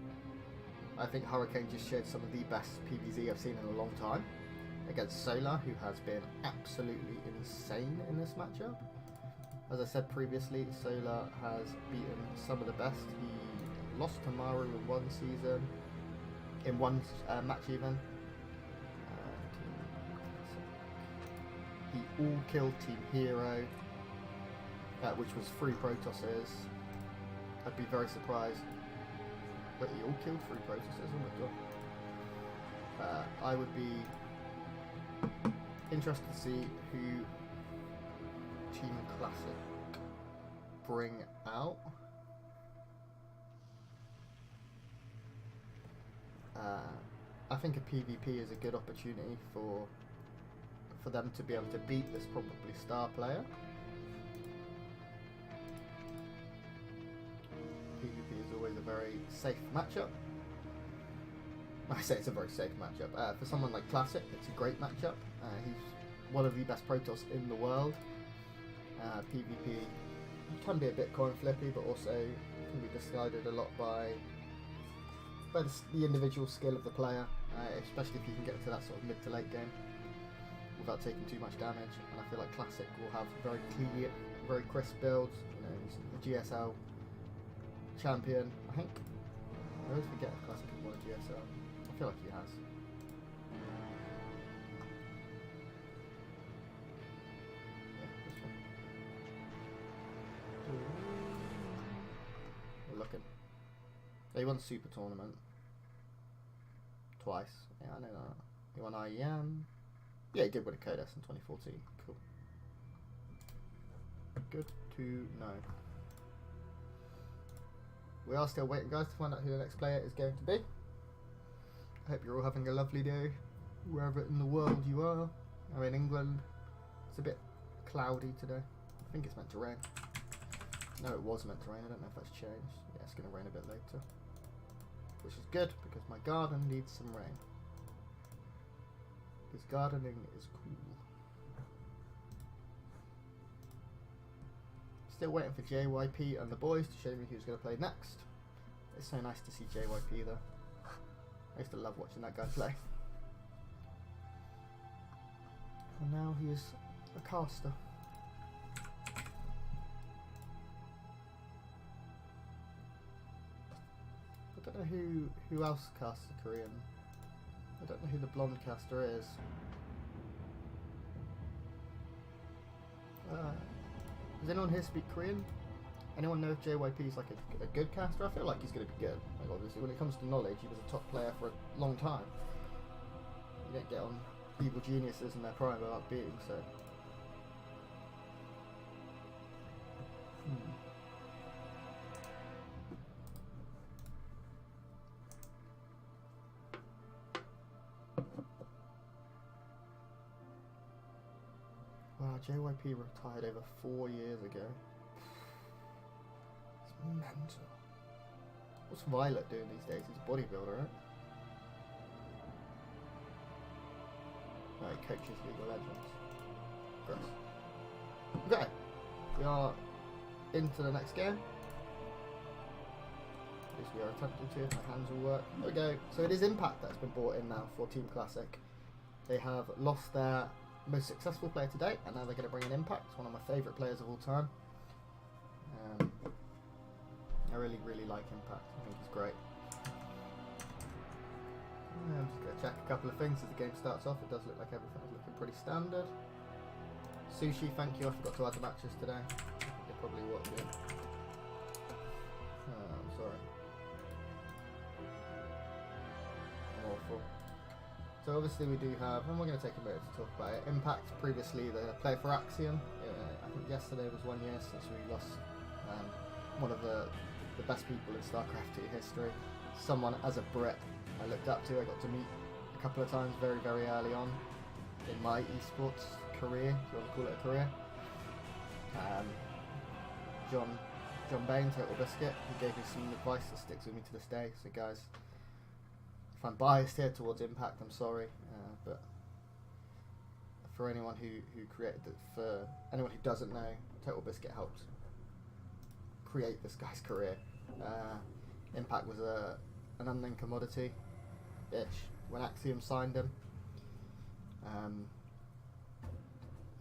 I think Hurricane just showed some of the best PvZ I've seen in a long time against Solar, who has been absolutely insane in this matchup. As I said previously, Solar has beaten some of the best. He lost to Maru in one season, in one match even. He all killed Team Hero, which was 3 Protosses. I'd be very surprised. But he all killed 3 Protosses, oh my god. I would be interested to see who Team Classic bring out. I think a PvP is a good opportunity for them to be able to beat this probably star player. PvP is always a very safe matchup. I say it's a very safe matchup. For someone like Classic, it's a great matchup. He's one of the best Protoss in the world. PvP can be a bit coin flippy, but also can be decided a lot by the individual skill of the player, especially if you can get to that sort of mid to late game without taking too much damage. And I feel like Classic will have very clear, very crisp builds. You know, he's a GSL champion. I think I always forget if Classic has won a GSL. I feel like he has. Yeah, this one. We're looking. He won Super Tournament twice. Yeah, I know that. He won IEM. Yeah, he did win a Codex in 2014. Cool. Good to know. We are still waiting, guys, to find out who the next player is going to be. I hope you're all having a lovely day, wherever in the world you are. I'm in England. It's a bit cloudy today. I think it's meant to rain. No, it was meant to rain. I don't know if that's changed. Yeah, it's going to rain a bit later. Which is good, because my garden needs some rain. Because gardening is cool. Still waiting for JYP and the boys to show me who's going to play next. It's so nice to see JYP though. I used to love watching that guy play. And now he is a caster. I don't know who else casts a Korean. I don't know who the blonde caster is. Does anyone here speak Korean? Anyone know if JYP is like a good caster? I feel like he's going to be good. Like obviously, when it comes to knowledge, he was a top player for a long time. You don't get on evil geniuses in their prime without being so. Wow, JYP retired over 4 years ago. It's mental. What's Violet doing these days? He's a bodybuilder, right? No, he coaches League of Legends. Gross. Okay, we are into the next game. At least we are attempting to, if my hands will work. There we go. So it is Impact that's been brought in now for Team Classic. They have lost their most successful player to date, and now they're going to bring in Impact, one of my favourite players of all time. I really, really like Impact. I think he's great. I'm just going to check a couple of things as the game starts off. It does look like everything is looking pretty standard. Sushi, thank you. I forgot to add the matches today. You're probably watching. Oh, I'm sorry. I'm awful. So obviously we do have, and we're going to take a minute to talk about it. Impact, previously the player for Axiom. I think yesterday was 1 year since we lost one of the best people in StarCraft 2 history. Someone as a Brit I looked up to. I got to meet a couple of times very, very early on in my esports career, if you want to call it a career. John Bain, Total Biscuit, he gave me some advice that sticks with me to this day. So guys, if I'm biased here towards Impact, I'm sorry, but for anyone who created it, for anyone who doesn't know, Total Biscuit helped create this guy's career. Impact was an unknown commodity-ish when Axiom signed him,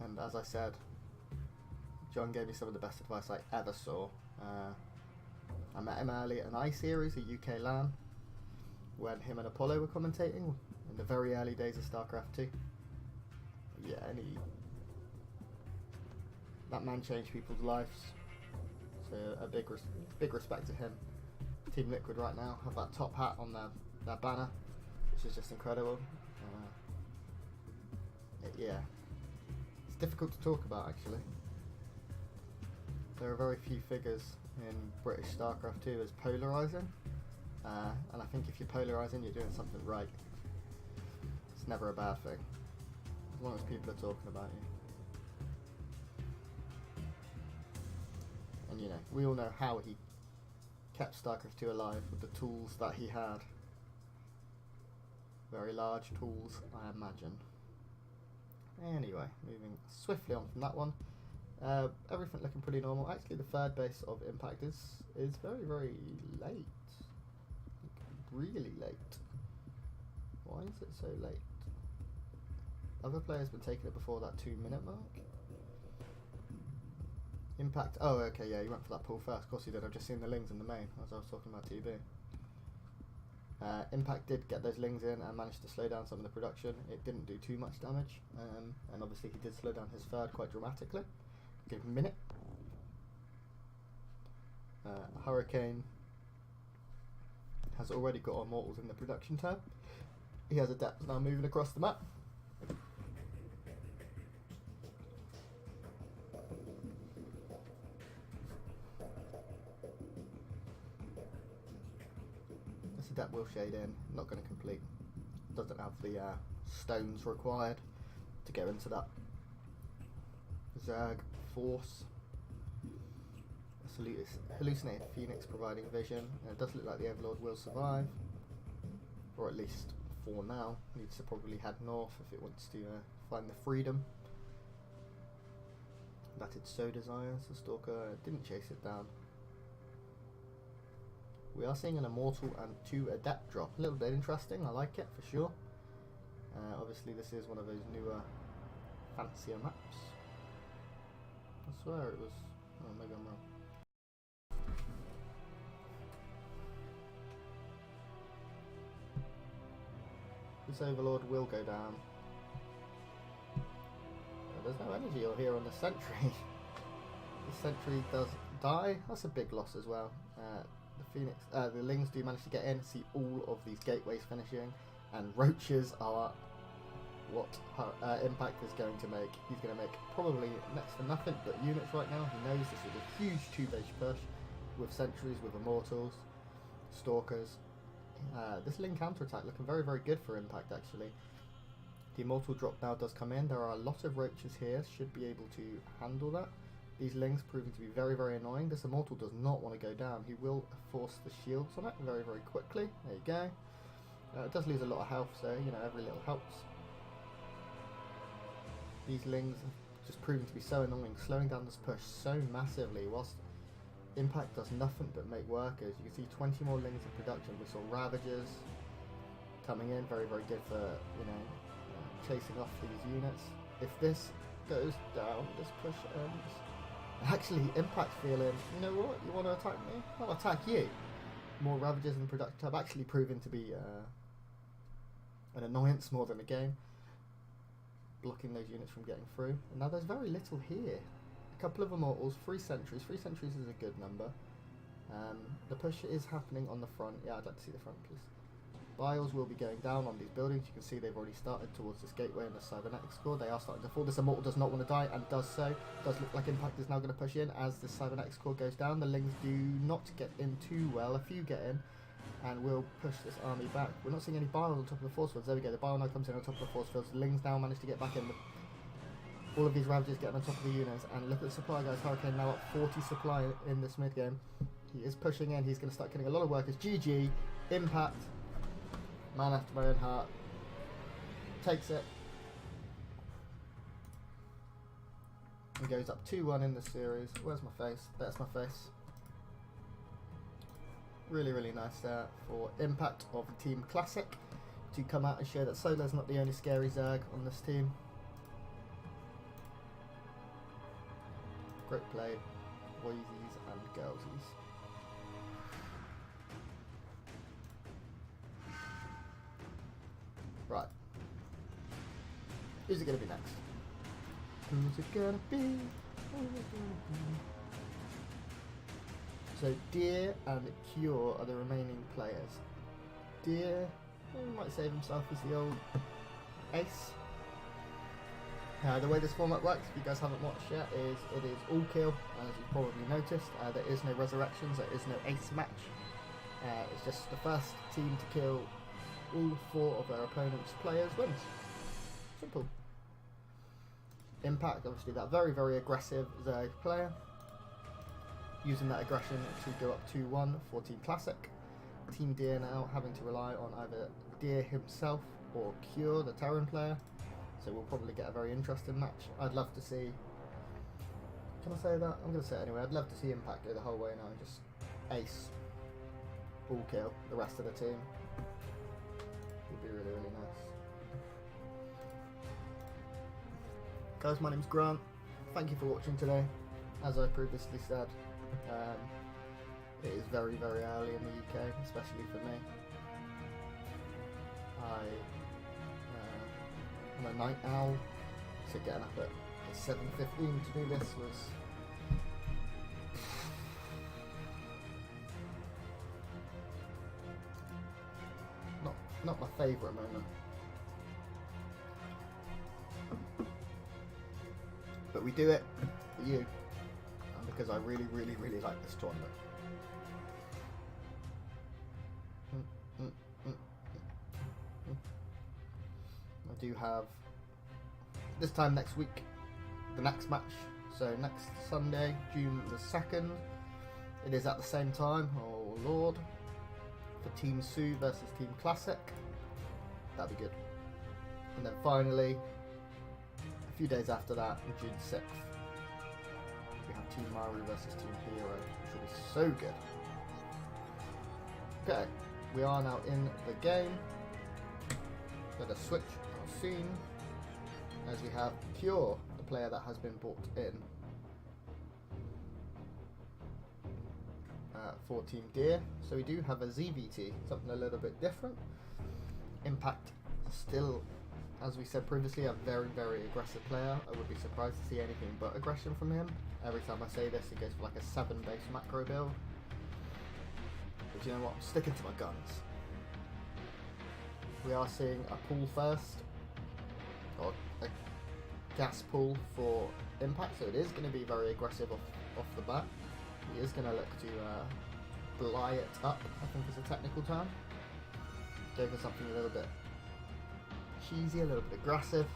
and as I said, John gave me some of the best advice I ever saw. I met him early at an iSeries, a UK LAN, when him and Apollo were commentating in the very early days of StarCraft 2. Yeah, and that man changed people's lives. So a big respect to him. Team Liquid right now have that top hat on their banner, which is just incredible. Yeah, it's difficult to talk about actually. There are very few figures in British StarCraft 2 as polarising, and I think if you're polarising, you're doing something right. It's never a bad thing, as long as people are talking about you. And you know, we all know how he kept StarCraft 2 alive with the tools that he had. Very large tools, I imagine. Anyway, moving swiftly on from that one. Everything looking pretty normal. Actually, the third base of Impact is very, very late. Really late. Why is it so late? Other players been taking it before that 2-minute mark. Impact. Oh, okay, yeah, you went for that pull first. Of course you did. I've just seen the lings in the main as I was talking about TB. Impact did get those lings in and managed to slow down some of the production. It didn't do too much damage, and obviously he did slow down his third quite dramatically. Give him a minute. Hurricane has already got Immortals in the production tab. He has Adepts now moving across the map. This Adept will shade in, not going to complete. Doesn't have the stones required to go into that Zerg Force. Hallucinated Phoenix providing vision. And it does look like the Overlord will survive. Or at least for now. Needs to probably head north if it wants to find the freedom that it so desires. The Stalker didn't chase it down. We are seeing an Immortal and 2 Adept drop. A little bit interesting, I like it for sure. Obviously this is one of those newer, fancier maps. I swear it was... oh, maybe I'm wrong. This Overlord will go down. There's no energy here on the Sentry. The Sentry does die. That's a big loss as well. The Lings do manage to get in, see all of these gateways finishing, and Roaches are what Impact is going to make. He's going to make probably next to nothing but units right now. He knows this is a huge 2-base push with Sentries, with Immortals, Stalkers. This Ling counterattack looking very, very good for Impact actually. The Immortal drop now does come in. There are a lot of Roaches here, should be able to handle that. These Lings proving to be very, very annoying. This Immortal does not want to go down. He will force the shields on it very, very quickly. There you go. It does lose a lot of health, so you know, every little helps. These Lings are just proving to be so annoying, slowing down this push so massively, whilst Impact does nothing but make workers. You can see 20 more Lings in production. We saw Ravagers coming in, very, very good for, you know, chasing off these units. If this goes down, this push ends. Actually, Impact feeling, you know what, you want to attack me? I'll attack you. More Ravagers in production have actually proven to be an annoyance more than a game, blocking those units from getting through. And now there's very little here. A couple of Immortals, 3 Sentries. 3 Sentries is a good number. The push is happening on the front. Yeah, I'd like to see the front, please. Biles will be going down on these buildings. You can see they've already started towards this gateway and the Cybernetics core. They are starting to fall. This Immortal does not want to die and does so. Does look like Impact is now going to push in as the Cybernetics core goes down. The Lings do not get in too well. A few get in and will push this army back. We're not seeing any Bile on top of the force fields. There we go. The Bile now comes in on top of the force fields. The Lings now manage to get back in. All of these Ravagers getting on top of the units. And look at the supply, guys. Hurricane now up 40 supply in this mid game. He is pushing in. He's going to start killing a lot of workers. GG. Impact. Man after my own heart. Takes it. He goes up 2-1 in the series. Where's my face? There's my face. Really, really nice there for Impact of Team Classic to come out and show that Solo's not the only scary Zerg on this team. Great play, boysies and girlsies. Right. Who's it going to be next? Who's it going to be? Who's it going to be? So Deer and Cure are the remaining players. Deer might save himself as the old ace. The way this format works, if you guys haven't watched yet, is it is all kill, as you've probably noticed. There is no resurrections, there is no ace match. It's just the first team to kill all 4 of their opponent's players wins. Simple. Impact, obviously that very, very aggressive Zerg player, using that aggression to go up 2-1 for Team Classic. Team Deer now having to rely on either Deer himself or Cure, the Terran player. So we'll probably get a very interesting match. I'd love to see... Can I say that? I'm going to say it anyway. I'd love to see Impact go the whole way now. Just ace, all kill the rest of the team. Would be really, really nice. Guys, my name's Grant. Thank you for watching today. As I previously said, it is very, very early in the UK, especially for me. I'm a night owl, so getting up at 7:15 to do this was not my favourite moment. But we do it for you, and because I really, really, really like this tournament. I do have, this time next week, the next match So next Sunday, June the 2nd, it is at the same time, oh lord, for Team Sue versus Team Classic. That'd be good. And then finally, a few days after that, on June 6th, we have Team Maru versus Team Hero, which will be so good. Okay, we are now in the game. Let us switch our scene as we have Cure, the player that has been brought in for Team Deer. So we do have a ZVT, something a little bit different. Impact still, as we said previously, a very, very aggressive player. I would be surprised to see anything but aggression from him. Every time I say this, he goes for like a 7 base macro build. But you know what, I'm sticking to my guns. We are seeing a pull first, or a gas pull for Impact, so it is going to be very aggressive off the bat. He is going to look to bly it up, I think is a technical term. Go for something a little bit cheesy, a little bit aggressive.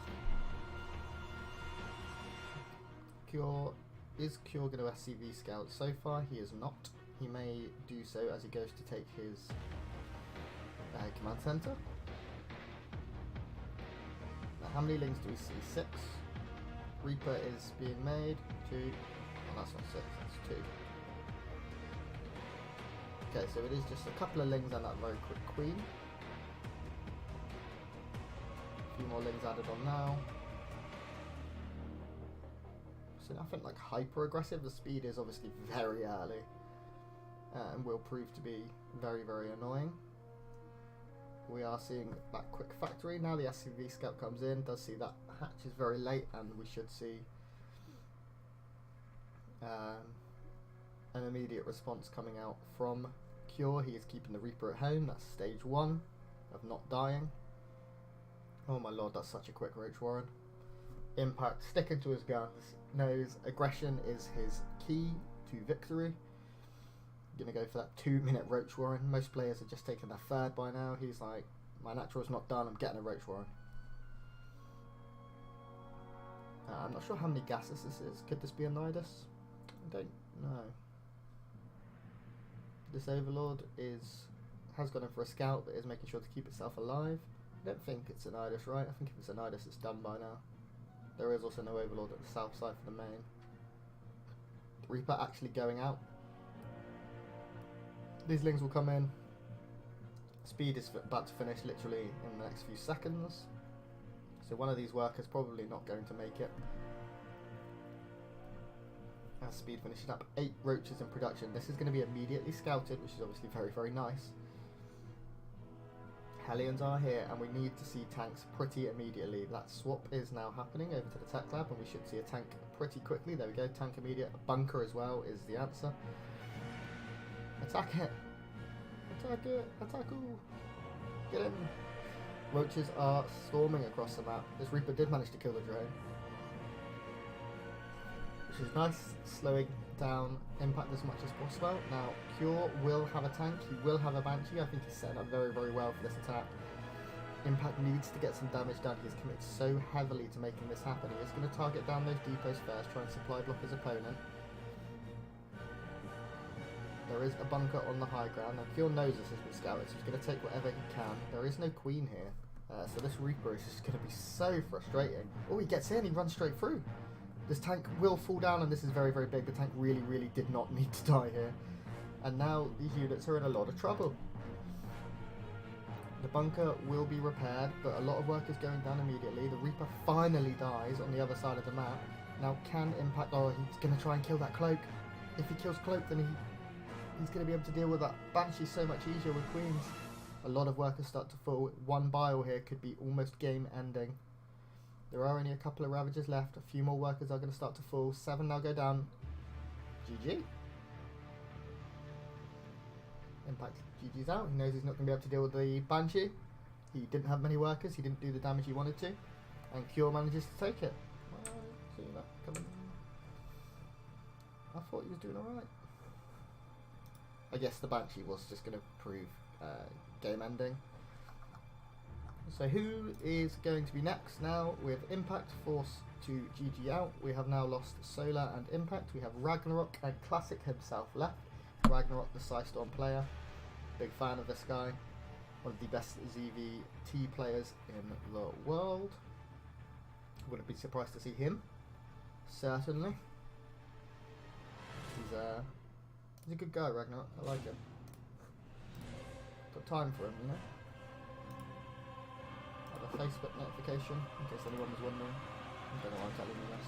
Is Cure going to SCV scout? So far he is not. He may do so as he goes to take his command center. Now, how many lings do we see? 6. Reaper is being made. 2. Oh, that's not 6, that's 2. Okay, so it is just a couple of lings and that very quick queen. A few more lings added on now. So nothing like hyper aggressive. The speed is obviously very early and will prove to be very, very annoying. We are seeing that quick factory now. The SCV scout comes in, does see that hatch is very late, and we should see an immediate response coming out from Cure. He is keeping the Reaper at home. That's stage 1 of not dying. Oh my lord, that's such a quick Roach Warren. Impact sticking to his guns, knows aggression is his key to victory. Gonna go for that 2-minute Roach Warren. Most players are just taking their 3rd by now. He's like, my natural's not done, I'm getting a Roach Warren. I'm not sure how many gases this is. Could this be a Nidus? I don't know. This Overlord has gone in for a scout, but is making sure to keep itself alive. I don't think it's a Nidus, right? I think if it's a Nidus, it's done by now. There is also no Overlord at the south side for the main. Reaper actually going out. These lings will come in. Speed is about to finish literally in the next few seconds. So one of these workers probably not going to make it. As speed finishes up, 8 roaches in production. This is going to be immediately scouted, which is obviously very, very nice. Hellions are here, and we need to see tanks pretty immediately. That swap is now happening over to the tech lab, and we should see a tank pretty quickly. There we go, tank immediate. A bunker as well is the answer. Attack it! Attack it! Attack all! Get in! Roaches are storming across the map. This Reaper did manage to kill the drone, which is nice, slowing down Impact as much as possible. Now, Cure will have a tank, he will have a Banshee. I think he's setting up very, very well for this attack. Impact needs to get some damage done. He's committed so heavily to making this happen. He is going to target down those depots first, try and supply block his opponent. There is a bunker on the high ground. Now, Cure knows this has been scouted, so he's going to take whatever he can. There is no queen here, so this Reaper is just going to be so frustrating. Oh, he gets in, he runs straight through. This tank will fall down, and this is very, very big. The tank really, really did not need to die here. And now these units are in a lot of trouble. The bunker will be repaired, but a lot of work is going down immediately. The Reaper finally dies on the other side of the map. Now can Impact... Oh, he's going to try and kill that Cloak. If he kills Cloak, then he's going to be able to deal with that Banshee so much easier with Queens. A lot of workers start to fall. 1 bile here could be almost game ending. There are only a couple of Ravagers left. A few more workers are going to start to fall. 7 now go down. GG. Impact GG's out. He knows he's not going to be able to deal with the Banshee. He didn't have many workers. He didn't do the damage he wanted to. And Cure manages to take it. Well, see that coming. I thought he was doing alright. I guess the Banshee was just going to prove game ending. So who is going to be next now? With Impact forced to GG out, we have now lost Solar and Impact. We have Ragnarok and Classic himself left. Ragnarok, the Psystorm player. Big fan of this guy. One of the best ZVT players in the world. Wouldn't be surprised to see him. Certainly. He's a good guy, Ragnarok. I like him. Got time for him, you know? Have a Facebook notification, in case anyone was wondering. I don't know why I'm telling you this.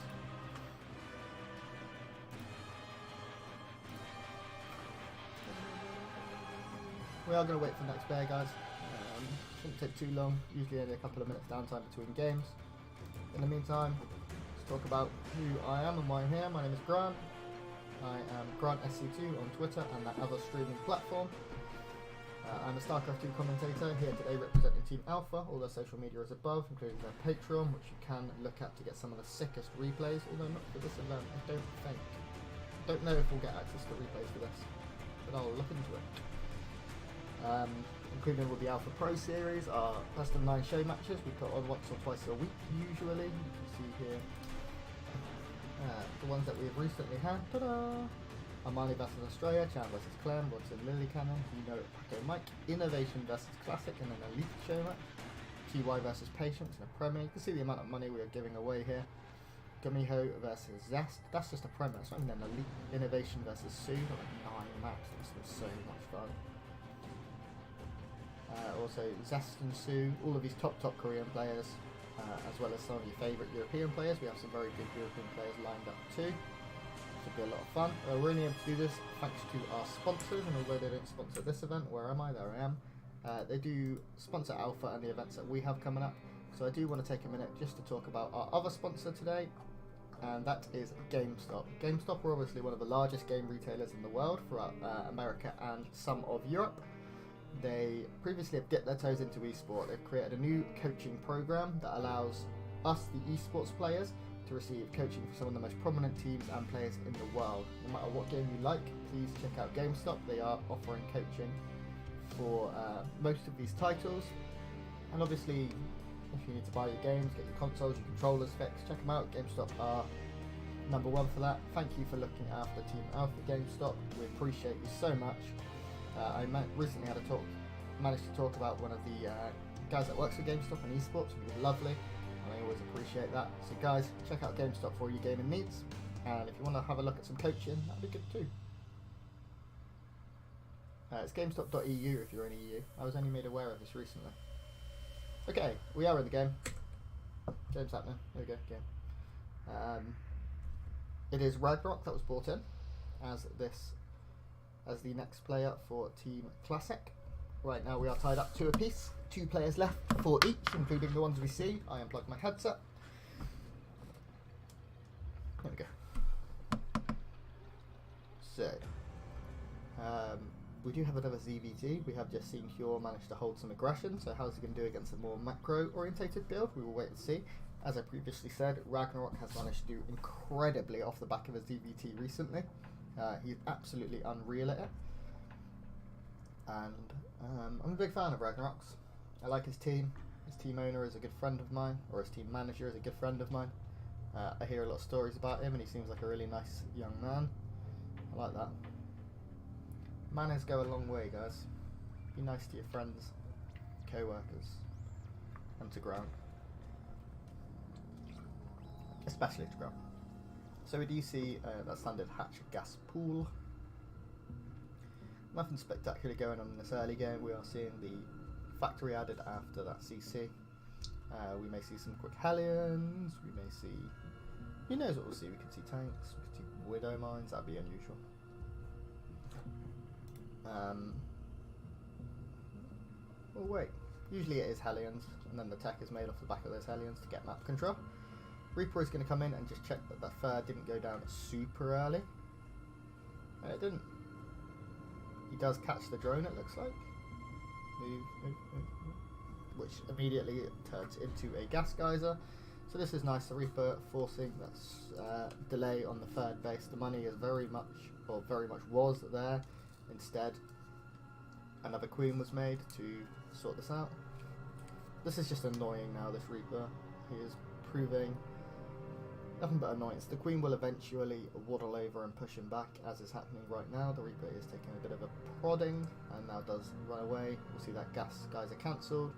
We are going to wait for the next bear, guys. Shouldn't take too long. Usually only a couple of minutes downtime between games. In the meantime, let's talk about who I am and why I'm here. My name is Grant. I am GrantSC2 on Twitter and that other streaming platform. I'm a StarCraft 2 commentator here today representing Team Alpha. All their social media is above, including their Patreon, which you can look at to get some of the sickest replays, although not for this event, I don't think. Don't know if we'll get access to replays for this, but I'll look into it. Including with the Alpha Pro series, our best of 9 show matches we put on once or twice a week usually. You can see here the ones that we've recently had. Ta-da! Armani vs Australia, Chan vs Clem, Watson Lily Cannon, you know Paco Mike, Innovation vs Classic and an Elite show match, TY vs Patience and a Premier. You can see the amount of money we are giving away here. Gumiho versus Zest, that's just a Premier, it's not even an Elite. Innovation versus Sue, like 9 maps, this was so much fun. Also Zest and Sue, all of these top Korean players, as well as some of your favourite European players. We have some very good European players lined up too. Should be a lot of fun. We're only able to do this thanks to our sponsors, and although they don't sponsor this event, where am I? There I am. They do sponsor Alpha and the events that we have coming up. So I do want to take a minute just to talk about our other sponsor today, and that is GameStop. GameStop are obviously one of the largest game retailers in the world throughout America and some of Europe. They previously have dipped their toes into eSport. They've created a new coaching program that allows us, the eSports players, to receive coaching for some of the most prominent teams and players in the world. No matter what game you like, please check out GameStop. They are offering coaching for most of these titles. And obviously, if you need to buy your games, get your consoles, your controllers fixed, check them out. GameStop are number one for that. Thank you for looking after Team Alpha, GameStop. We appreciate you so much. I recently had managed to talk about one of the guys that works at GameStop and eSports, and he was lovely, and I always appreciate that. So guys, check out GameStop for all your gaming needs, and if you want to have a look at some coaching, that'd be good too. It's GameStop.eu if you're in EU. I was only made aware of this recently. Okay, we are in the game. Game's happening. There we go, game. It is Ragnarok that was brought in as the next player for Team Classic. Right now we are tied up 2 apiece, 2 players left for each, including the ones we see. I unplugged my headset. There we go. So, we do have another ZVT. We have just seen Cure manage to hold some aggression, so how's he going to do against a more macro-orientated build? We will wait and see. As I previously said, Ragnarok has managed to do incredibly off the back of a ZVT recently. He's absolutely unreal at it, and I'm a big fan of Ragnarok's. I like his team. His team owner is a good friend of mine, or his team manager is a good friend of mine. I hear a lot of stories about him, and he seems like a really nice young man. I like that. Manners go a long way, guys. Be nice to your friends, co-workers, and to Grant. Especially to Grant. So we do see that standard hatch gas pool. Nothing spectacular going on in this early game. We are seeing the factory added after that CC. We may see some quick Hellions. We may see... Who knows what we'll see? We could see tanks. We could see Widow Mines. That'd be unusual. Well, wait. Usually it is Hellions, and then the tech is made off the back of those Hellions to get map control. Reaper is going to come in and just check that that third didn't go down super early. And it didn't. He does catch the drone, it looks like. Move. Which immediately turns into a gas geyser. So this is nice. The Reaper forcing that delay on the third base. The money is very much was there. Instead, another queen was made to sort this out. This is just annoying now, this Reaper. He is proving nothing but annoyance. The Queen will eventually waddle over and push him back, as is happening right now. The Reaper is taking a bit of a prodding and now does run away. We'll see that gas guys are cancelled.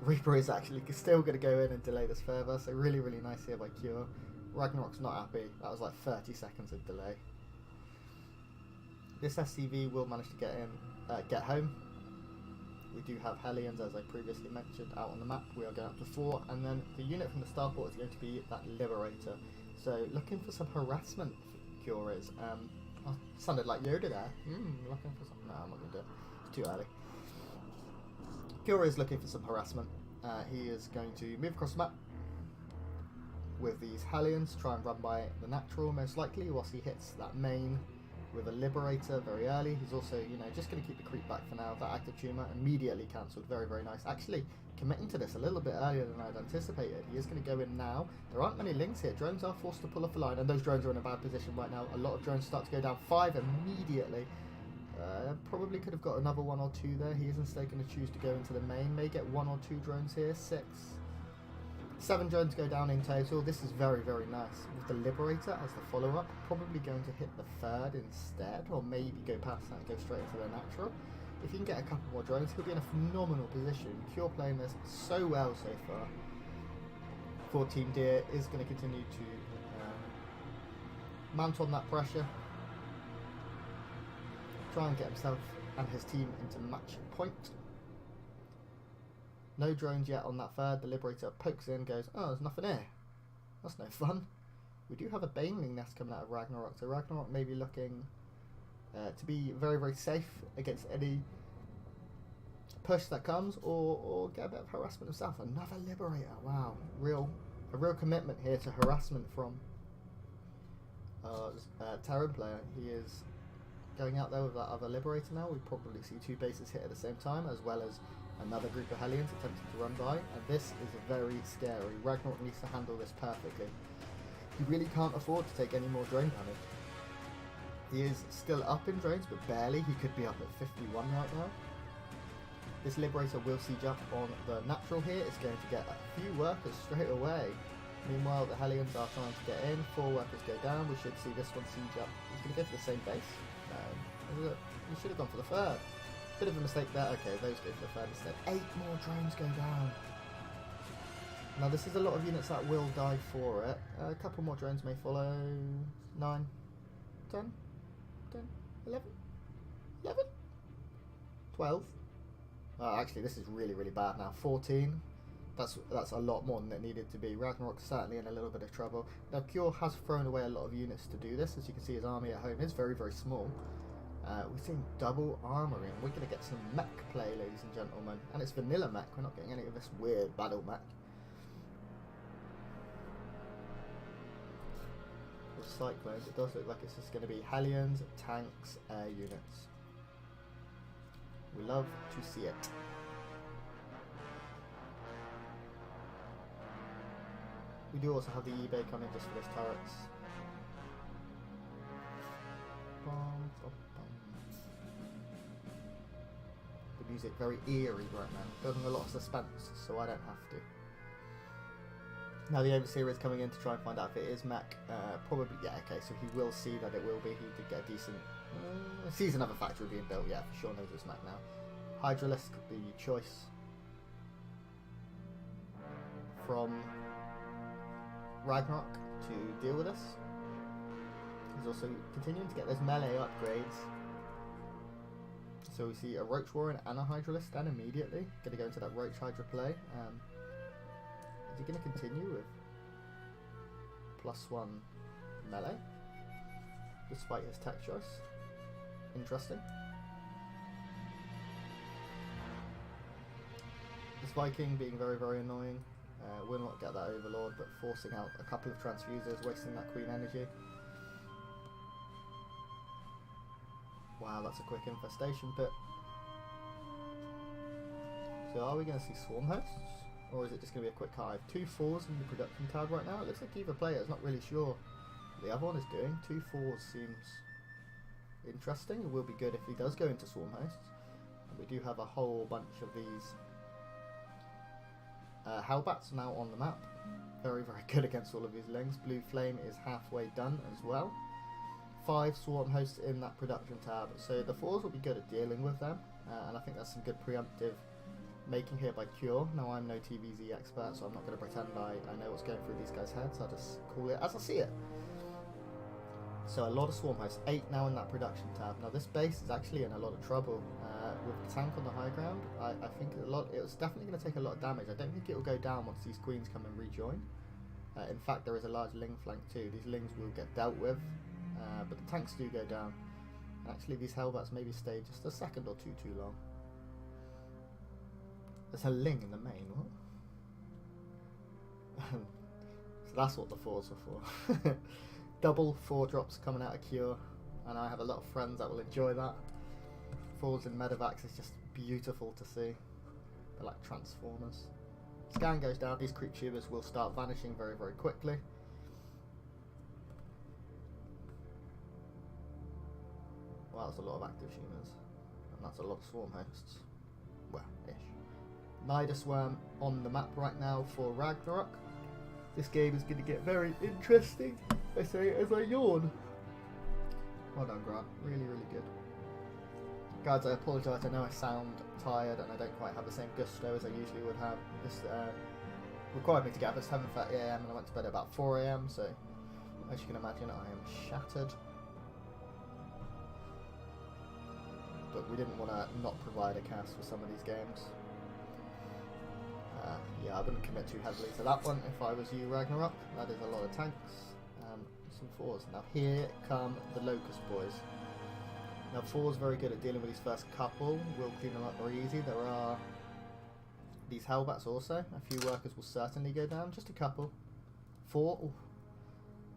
Reaper is actually still going to go in and delay this further, so really, really nice here by Cure. Ragnarok's not happy. That was like 30 seconds of delay. This SCV will manage to get home. We do have Hellions, as I previously mentioned, out on the map. We are going up to 4, and then the unit from the starport is going to be that Liberator. So looking for some harassment for Cure is. Oh, sounded like Yoda there. Looking for some. No, I'm not going to do it. It's too early. Cure is looking for some harassment. He is going to move across the map with these Hellions, try and run by the natural most likely, whilst he hits that main with a Liberator very early. He's also, you know, just going to keep the creep back for now. That active tumour immediately cancelled. Very, very nice. Actually, committing to this a little bit earlier than I'd anticipated. He is going to go in now. There aren't many links here. Drones are forced to pull off a line, and those drones are in a bad position right now. A lot of drones start to go down. 5 immediately. Probably could have got another 1 or 2 there. He is instead going to choose to go into the main. May get 1 or 2 drones here. 6. 7 drones go down in total. This is very, very nice. With the Liberator as the follow-up, probably going to hit the 3rd instead, or maybe go past that and go straight into the natural. If you can get a couple more drones, he'll be in a phenomenal position. Cure playing this so well so far. 14 Deer is going to continue to mount on that pressure. Try and get himself and his team into match point. No drones yet on that 3rd. The Liberator pokes in, goes, oh, there's nothing here. That's no fun. We do have a Baneling nest coming out of Ragnarok, so Ragnarok may be looking to be very, very safe against any push that comes, or get a bit of harassment himself. Another Liberator. Wow, a real commitment here to harassment from Terran player. He is going out there with that other Liberator now. We probably see 2 bases hit at the same time, as well as another group of Hellions attempting to run by, and this is very scary. Ragnarok needs to handle this perfectly. He really can't afford to take any more drone damage. He is still up in drones, but barely. He could be up at 51 right now. This Liberator will siege up on the natural here. It's going to get a few workers straight away. Meanwhile, the Hellions are trying to get in. 4 workers go down. We should see this one siege up. He's going to go for the same base. He should have gone for the 3rd. Bit of a mistake there. Okay, those go for the 3rd instead. 8 more drones go down. Now this is a lot of units that will die for it. A couple more drones may follow. 9, 10, 11, 12. Actually, this is really, really bad now. 14. That's a lot more than it needed to be. Ragnarok's certainly in a little bit of trouble. Now Cure has thrown away a lot of units to do this. As you can see, his army at home is very, very small. We're seeing double armouring. We're going to get some mech play, ladies and gentlemen. And it's vanilla mech. We're not getting any of this weird battle mech. With Cyclones, it does look like it's just going to be Hellions, tanks, air units. We love to see it. We do also have the eBay coming just for this turrets. The music very eerie right now, building a lot of suspense, so I don't have to. Now the Overseer is coming in to try and find out if it is mech. Probably, yeah, okay, so he will see that it will be. He did get a decent... sees another factory being built, yeah, for sure knows it's mech now. Hydralisk, the choice from Ragnarok to deal with us. He's also continuing to get those melee upgrades. So we see a Roach Warren and a Hydralisk then immediately. Going to go into that Roach Hydra play. Is he going to continue with +1 melee? Despite his tech choice. Interesting. This Viking being very, very annoying. Will not get that Overlord, but forcing out a couple of transfusers, wasting that Queen energy. Wow, that's a quick infestation pit. So are we going to see Swarm Hosts? Or is it just going to be a quick hive? 2 4s in the production tab right now. It looks like either player is not really sure what the other one is doing. 2 4s seems interesting. It will be good if he does go into Swarm Hosts. And we do have a whole bunch of these Hellbats now on the map. Very, very good against all of these lings. Blue Flame is halfway done as well. 5 Swarm Hosts in that production tab. So the 4s will be good at dealing with them. And I think that's some good preemptive making here by Cure. Now I'm no TVZ expert, so I'm not going to pretend I know what's going through these guys' heads. I'll just call it as I see it. So a lot of Swarm Hosts. 8 now in that production tab. Now this base is actually in a lot of trouble. With the tank on the high ground, I think it's definitely going to take a lot of damage. I don't think it will go down once these queens come and rejoin. In fact, there is a large ling flank too. These lings will get dealt with, but the tanks do go down. And actually, these Hellbats maybe stay just a second or two too long. There's a ling in the main, what? So that's what the 4s are for. Double 4 drops coming out of Cure, and I have a lot of friends that will enjoy that. 4s in Medivacs is just beautiful to see. They're like transformers. Scan goes down, these creep tubers will start vanishing very, very quickly. Well, that's a lot of active Shimas, and that's a lot of Swarm Hosts. Well, ish. Nidus Worm on the map right now for Ragnarok. This game is going to get very interesting, I say as I yawn. Well done, Grant. Really, really good. Guys, I apologise, I know I sound tired and I don't quite have the same gusto as I usually would have. This required me to get up at 7:30 AM and I went to bed at about 4 AM, so as you can imagine I am shattered. But we didn't want to not provide a cast for some of these games. Yeah, I wouldn't commit too heavily to that one if I was you, Ragnarok. That is a lot of tanks. Some 4s. Now here come the Locust boys. Now 4's very good at dealing with these first couple. We'll clean them up very easy. There are these Hellbats also. A few workers will certainly go down. Just a couple. 4. Ooh.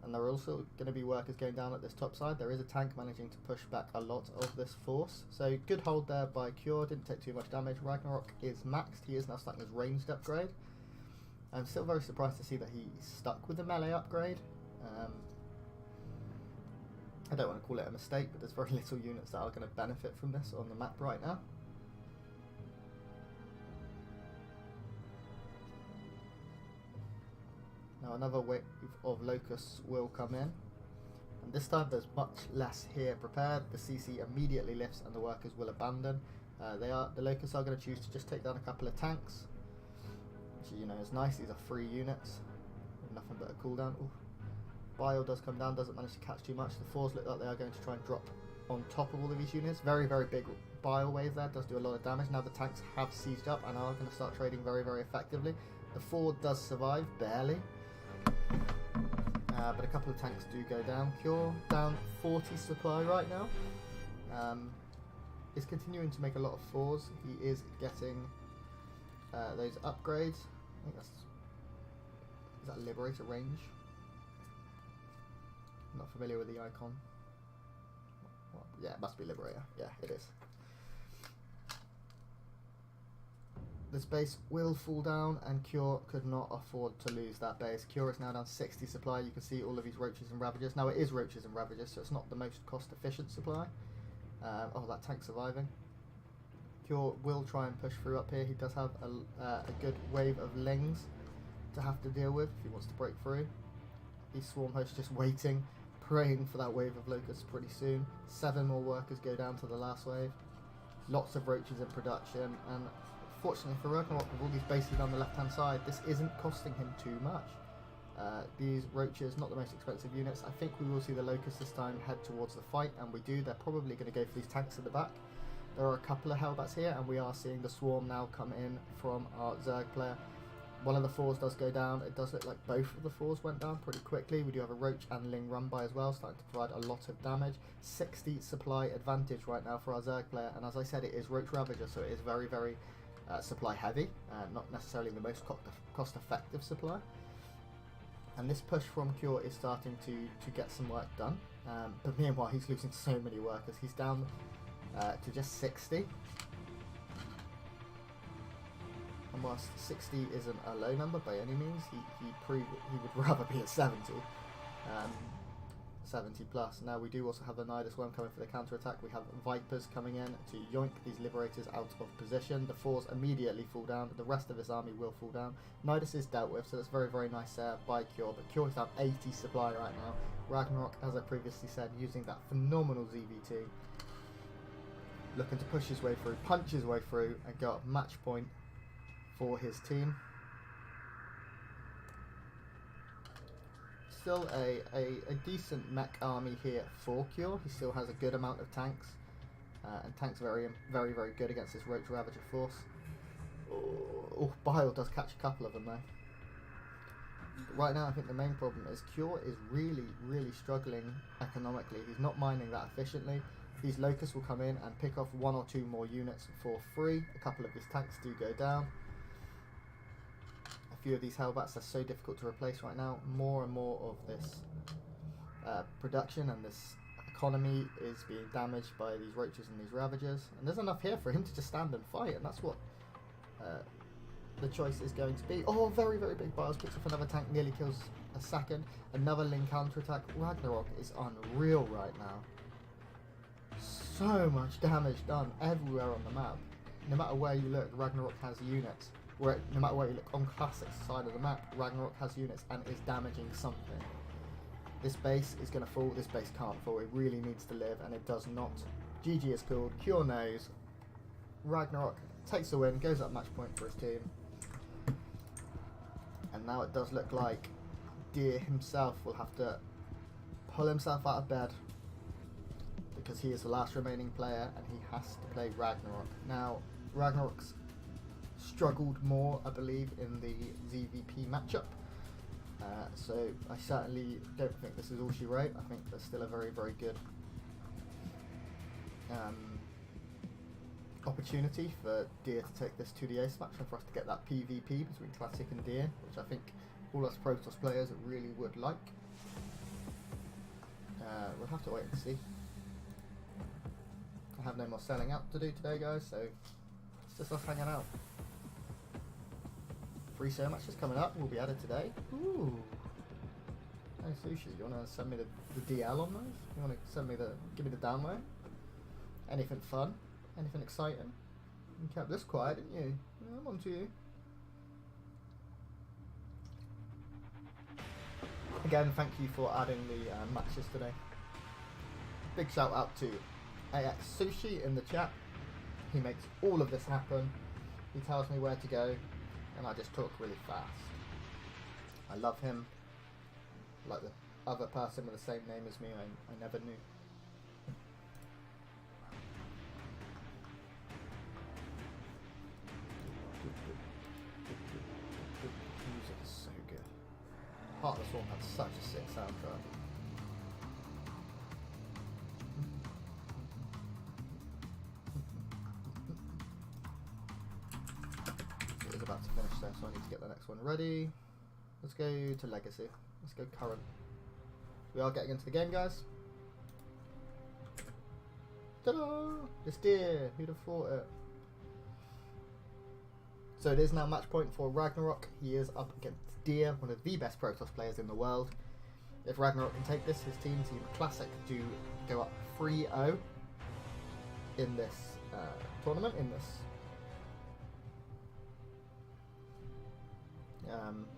And there are also going to be workers going down at this top side. There is a tank managing to push back a lot of this force. So good hold there by Cure. Didn't take too much damage. Ragnarok is maxed. He is now starting his ranged upgrade. I'm still very surprised to see that he stuck with the melee upgrade. I don't want to call it a mistake, but there's very little units that are going to benefit from this on the map right now. Now another wave of Locusts will come in, and this time there's much less here prepared. The CC immediately lifts and the workers will abandon. The Locusts are going to choose to just take down a couple of tanks, which, you know, is nice. These are free units with nothing but a cooldown. Ooh. Bile does come down, doesn't manage to catch too much. The 4s look like they are going to try and drop on top of all of these units. Very, very big Bile wave there, does do a lot of damage. Now the tanks have sieged up and are going to start trading very, very effectively. The 4 does survive, barely. But a couple of tanks do go down. Cure down 40 supply right now. Is continuing to make a lot of 4s. He is getting those upgrades. I think that's... Is that Liberator range? Not familiar with the icon. Well, yeah, it must be Liberator. Yeah, it is. This base will fall down, and Cure could not afford to lose that base. Cure is now down 60 supply. You can see all of these Roaches and Ravagers. Now it is Roaches and Ravagers, so it's not the most cost-efficient supply. Oh, that tank surviving. Cure will try and push through up here. He does have a good wave of lings to have to deal with if he wants to break through. These Swarm Hosts just waiting, praying for that wave of Locusts pretty soon. 7 more workers go down to the last wave. Lots of Roaches in production, and fortunately for Ragnarok, with all these bases on the left-hand side, this isn't costing him too much. These Roaches, not the most expensive units. I think we will see the Locusts this time head towards the fight, and we do. They're probably going to go for these tanks at the back. There are a couple of Hellbats here, and we are seeing the Swarm now come in from our Zerg player. One of the 4s does go down. It does look like both of the 4s went down pretty quickly. We do have a Roach and Ling run by as well, starting to provide a lot of damage. 60 supply advantage right now for our Zerg player, and as I said, it is Roach Ravager, so it is very, very supply heavy, not necessarily the most cost effective supply. And this push from Cure is starting to get some work done, but meanwhile he's losing so many workers. He's down to just 60. And whilst 60 isn't a low number by any means, he would rather be at 70. 70 plus. Now we do also have the Nidus Worm coming for the counter attack. We have Vipers coming in to yoink these Liberators out of position. The 4s immediately fall down. The rest of this army will fall down. Nidus is dealt with, so that's very, very nice by Cure. But Cure is down 80 supply right now. Ragnarok, as I previously said, using that phenomenal ZVT. Looking to push his way through, punch his way through, and go up match point for his team. Still a decent mech army here for Cure. He still has a good amount of tanks, and tanks very good against this Roach Ravager force. Oh, Bile does catch a couple of them though. Right now I think the main problem is Cure is really struggling economically. He's not mining that efficiently. These Locusts will come in and pick off 1 or 2 more units for free. A couple of his tanks do go down. A few of these Hellbats are so difficult to replace right now. More and more of this production and this economy is being damaged by these Roaches and these Ravagers. And there's enough here for him to just stand and fight, and that's what the choice is going to be. Oh, very big Biles picks up another tank, nearly kills a second. Another Ling counter-attack. Ragnarok is unreal right now. So much damage done everywhere on the map. No matter where you look, Ragnarok has units. No matter where you look on Classic's side of the map, Ragnarok has units and is damaging something. This base is going to fall. This base can't fall. It really needs to live, and it does not. GG is called. Cure knows. Ragnarok takes the win, goes up match point for his team. And now it does look like Deer himself will have to pull himself out of bed, because he is the last remaining player and he has to play Ragnarok. Now, Ragnarok's struggled more, I believe, in the ZVP matchup. So I certainly don't think this is all she wrote. I think there's still a very good opportunity for Deer to take this to the ace match and for us to get that PvP between Classic and Deer, which I think all us Protoss players really would like. We'll have to wait and see. I have no more selling out to do today, guys, so it's just us hanging out. Free sale matches coming up will be added today. Ooh. Hey Sushi, you want to send me the DL on those? You want to send me give me the download? Anything fun? Anything exciting? You kept this quiet, didn't you? Yeah, I'm on to you. Again, thank you for adding the matches today. Big shout out to AX Sushi in the chat. He makes all of this happen. He tells me where to go, and I just talk really fast. I love him. Like the other person with the same name as me, I never knew. The music is so good. Heart of the Swarm had such a sick soundtrack. It is about to finish there, so I need to get the next one ready. Let's go to Legacy. Let's go current. We are getting into the game, guys. Ta-da! It's Deer. Who'd have thought it? So it is now match point for Ragnarok. He is up against Deer, one of the best Protoss players in the world. If Ragnarok can take this, his Team Classic do go up 3-0 in this tournament, in this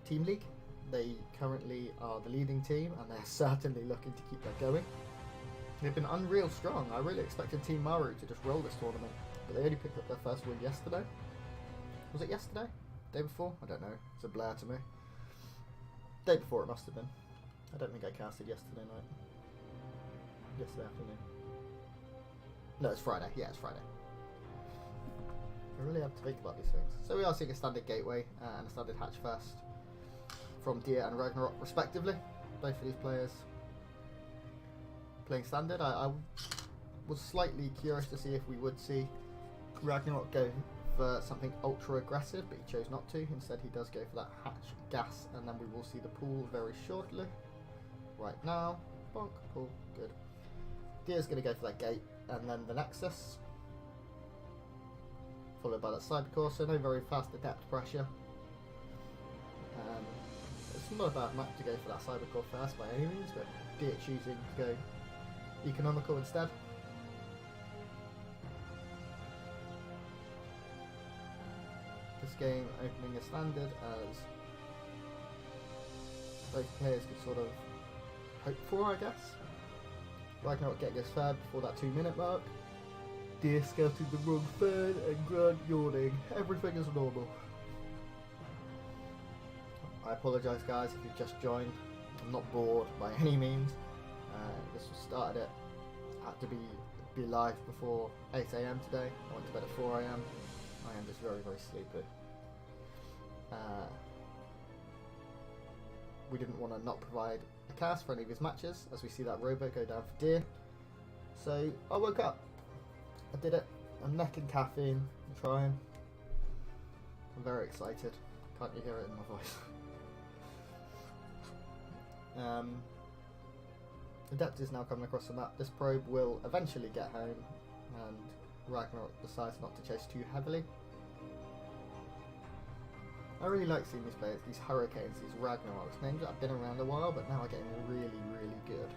Team League. They currently are the leading team, and they're certainly looking to keep that going. They've been unreal strong. I really expected Team Maru to just roll this tournament, but they only picked up their first win yesterday. Was it yesterday? Day before? I don't know. It's a blur to me. Day before it must have been. I don't think I casted yesterday night. Yesterday afternoon. No, it's Friday. Yeah, it's Friday. I really have to think about these things. So we are seeing a standard gateway and a standard hatch first from Deer and Ragnarok respectively. Both of these players playing standard. I was slightly curious to see if we would see Ragnarok go for something ultra aggressive, but he chose not to. Instead, he does go for that hatch gas, and then we will see the pool very shortly. Right now, bonk, pool, good. Deer's going to go for that gate, and then the Nexus, followed by that Cybercore, so no very fast adept pressure. As It's not a bad map to go for that Cybercore first by any means, but Deer choosing to go economical instead. This game opening a standard as both players could sort of hope for, I guess. Ragnarok getting his third before that 2-minute mark. Deer scouting the wrong third and Grant yawning. Everything is normal. I apologise guys if you've just joined. I'm not bored by any means. This was started at had to be live before 8 AM today. I went to bed at 4 AM. I am just very sleepy. We didn't want to not provide a cast for any of his matches as we see that robot go down for Deer. So I woke up. I did it. I'm necking caffeine. I'm trying. I'm very excited. Can't you hear it in my voice? Adept is now coming across the map. This probe will eventually get home, and Ragnarok decides not to chase too heavily. I really like seeing these players, these Hurricanes, these Ragnaroks, names that have been around a while but now are getting really good.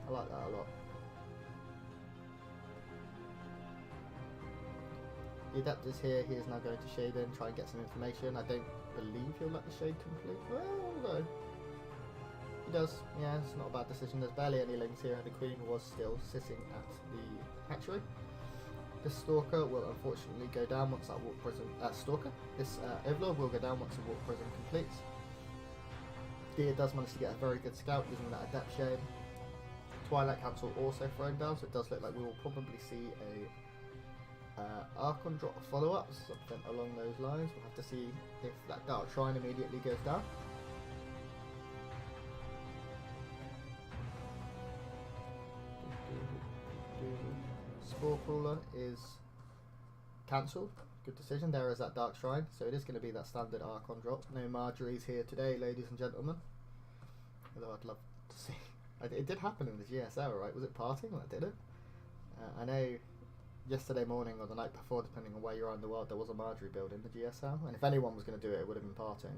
I like that a lot. The Adept is here, he is now going to shade in, try and get some information. I don't believe he'll let the shade complete. Well, no. He does, yeah, it's not a bad decision. There's barely any links here and the Queen was still sitting at the hatchery. This Stalker will unfortunately go down once that Warp Prism, this Overlord will go down once the Warp Prism completes. Deer does manage to get a very good scout using that Adept shade. Twilight Council also thrown down, so it does look like we will probably see a Archon drop follow-up, something along those lines. We'll have to see if that Dark Shrine immediately goes down. Spore Crawler is cancelled. Good decision. There is that Dark Shrine, so it is going to be that standard Archon drop. No Marjorie's here today, ladies and gentlemen. Although I'd love to see. It did happen in the GSL, right? Was it parting that did it? I know yesterday morning or the night before, depending on where you are in the world, there was a Marjorie build in the GSL, and if anyone was going to do it, it would have been parting.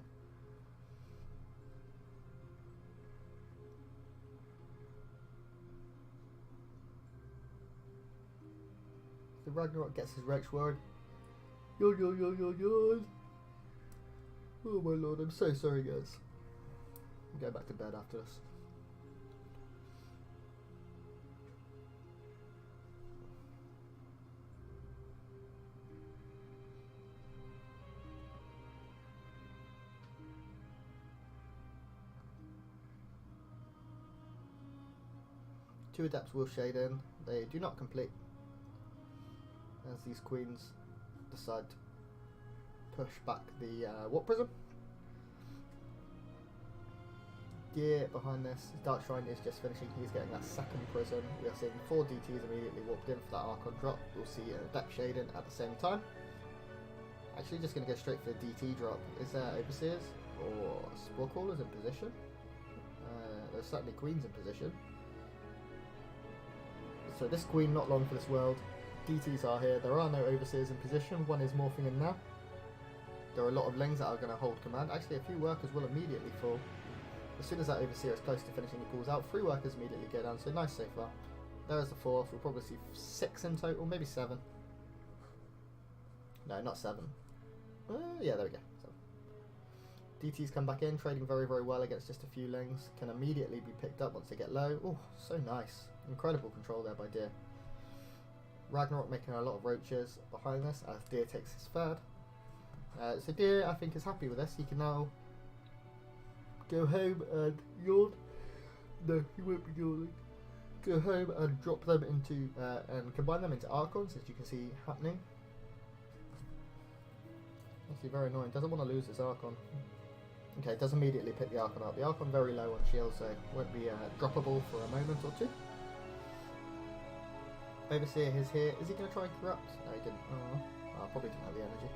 The Ragnarok gets his Rex word. Yawn. Oh my lord, I'm so sorry guys. I'll go back to bed after this. Two Adepts will shade in. They do not complete as these Queens decide to push back the Warp Prism. Deer behind this. Dark Shrine is just finishing. He's getting that second Prism. We are seeing 4 DTs immediately warped in for that Archon drop. We'll see an Adept shade in at the same time. Actually just going to go straight for the DT drop. Is there Overseers or Spore Crawlers in position? There's certainly Queens in position. So this Queen not long for this world. DTs are here. There are no Overseers in position. One is morphing in now. There are a lot of Lings that are going to hold command. Actually, a few workers will immediately fall. As soon as that Overseer is close to finishing the pulls out, 3 workers immediately go down. So nice so far. There is the 4th. We'll probably see 6 in total, maybe 7. No, not 7. Yeah, there we go. 7. DTs come back in, trading very well against just a few Lings. Can immediately be picked up once they get low. Oh, so nice. Incredible control there by Deer. Ragnarok making a lot of roaches behind this as Deer takes his third. So Deer, I think, is happy with this. He can now go home and yawn. No, he won't be yawning. Go home and drop them into, and combine them into Archons, as you can see happening. Actually very annoying, doesn't want to lose his Archon. Okay, does immediately pick the Archon up. The Archon very low on shield, so won't be droppable for a moment or two. Overseer is here. Is he going to try and corrupt? No, he didn't. Oh, probably didn't have the energy.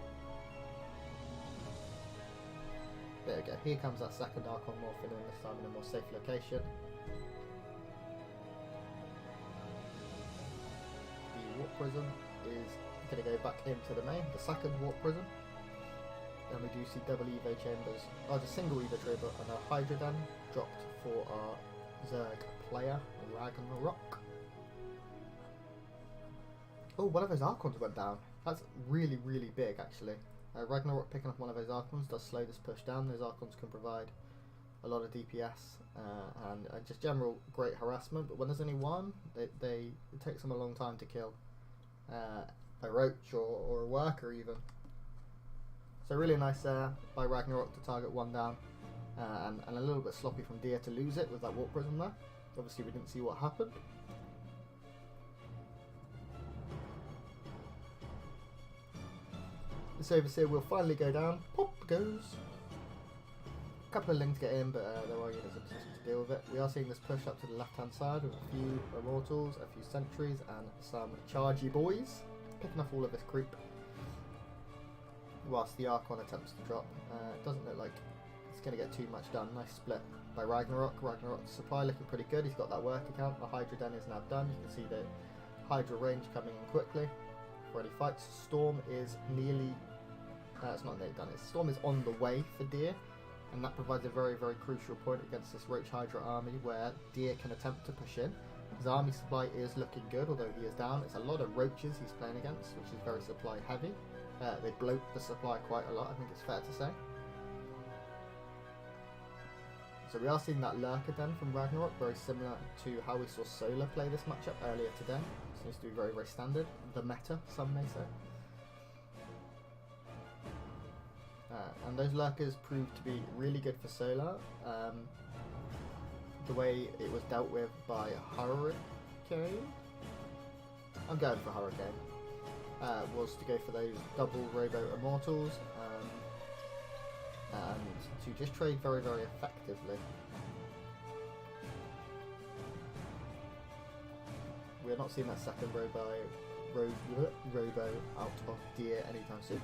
There we go. Here comes that second Archon morphing in, this time in a more safe location. The Warp Prism is going to go back into the main. The second Warp Prism. Then we do see double Evo chambers, oh, just single Evo chamber, and a Hydroden dropped for our Zerg player, Ragnarok. Oh, one of those Archons went down. That's really, really big, actually. Ragnarok picking up one of those Archons does slow this push down. Those Archons can provide a lot of DPS and just general great harassment. But when there's only one, it takes them a long time to kill a roach or a worker even. So really nice there by Ragnarok to target one down, and a little bit sloppy from Deer to lose it with that Warp Prism there. Obviously we didn't see what happened. This Overseer will finally go down. Pop goes. A couple of Lings get in, but there are units in position to deal with it. We are seeing this push up to the left hand side with a few Immortals, a few Sentries, and some Chargy boys. Picking off all of this creep. Whilst the Archon attempts to drop. It doesn't look like it's going to get too much done. Nice split by Ragnarok. Ragnarok's supply looking pretty good. He's got that work account. The Hydra Den is now done. You can see the Hydra range coming in quickly for any fights. Storm is nearly... it's not nearly done. Storm is on the way for Deer, and that provides a very, very crucial point against this Roach Hydra army where Deer can attempt to push in. His army supply is looking good, although he is down. It's a lot of Roaches he's playing against, which is very supply heavy. They bloat the supply quite a lot, I think it's fair to say. So we are seeing that Lurker Den from Ragnarok, very similar to how we saw Solar play this matchup earlier today. Seems to be very, very standard. The meta, some may say. And those Lurkers proved to be really good for Solar. The way it was dealt with by Hurricane, I'm going for Hurricane, was to go for those double Robo Immortals and to just trade very, very effectively. We're not seeing that second Robo out of Deer anytime soon.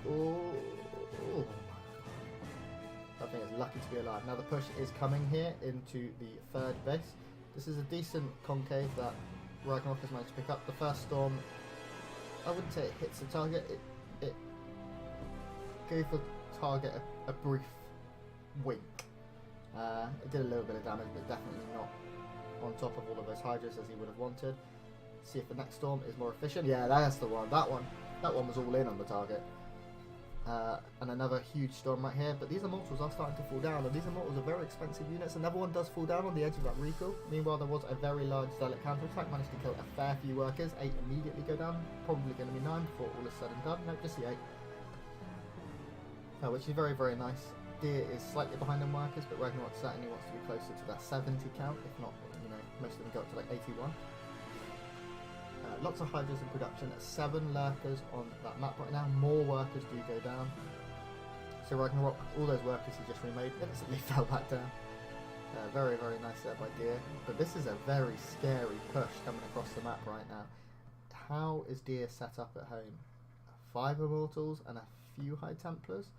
Oh, that thing is lucky to be alive. Now the push is coming here into the third base. This is a decent concave that Ragnarok has managed to pick up. The first storm, I wouldn't say it hits the target, it gave the target a brief wink. It did a little bit of damage, but definitely not on top of all of those Hydras as he would have wanted. See if the next storm is more efficient. Yeah, that's the one. That one was all in on the target. And another huge storm right here, but these Immortals are starting to fall down, and these Immortals are very expensive units. Another one does fall down on the edge of that recall. Meanwhile, there was a very large Zealot counterattack, managed to kill a fair few workers. 8 immediately go down, probably going to be 9 before all is said and done. No, just the 8. Which is very, very nice. Deer is slightly behind on workers, but Ragnarok certainly wants to be closer to that 70 count, if not, most of them go up to like 81. Lots of Hydras in production, 7 Lurkers on that map right now. More workers do go down. So Ragnarok, all those workers he just remade, instantly fell back down. Very, very nice there by Deer. But this is a very scary push coming across the map right now. How is Deer set up at home? 5 Immortals and a few High Templars?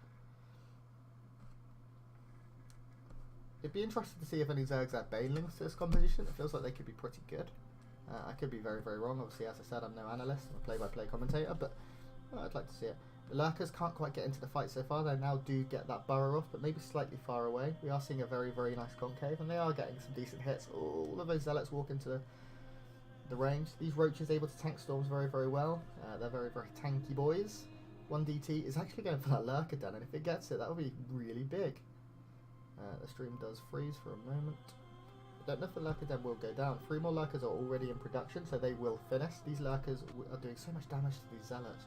It'd be interesting to see if any Zergs add Banelings to this composition. It feels like they could be pretty good. I could be very, very wrong. Obviously, as I said, I'm no analyst, I'm a play-by-play commentator, but I'd like to see it. The Lurkers can't quite get into the fight so far. They now do get that burrow off, but maybe slightly far away. We are seeing a very, very nice concave, and they are getting some decent hits. All of those Zealots walk into the range. These Roaches able to tank storms very, very well. They're very, very tanky boys. 1DT is actually going for that Lurker Den, and if it gets it, that would be really big. The stream does freeze for a moment. I don't know if the Lurker Den will go down. 3 more Lurkers are already in production, so they will finish. These Lurkers are doing so much damage to these Zealots.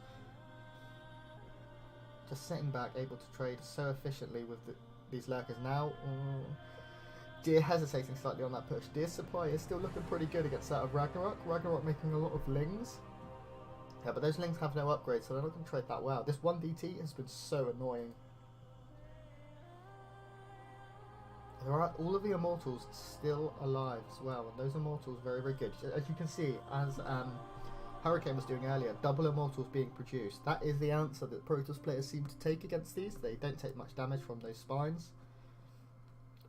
Just sitting back, able to trade so efficiently with these Lurkers now. Deer hesitating slightly on that push. Deer's supply is still looking pretty good against that of Ragnarok. Ragnarok making a lot of Lings. Yeah, but those Lings have no upgrades, so they're not going to trade that well. This 1DT has been so annoying. There are all of the Immortals still alive as well, and those Immortals very, very good. As you can see, as Hurricane was doing earlier, double Immortals being produced. That is the answer that Protoss players seem to take against these. They don't take much damage from those spines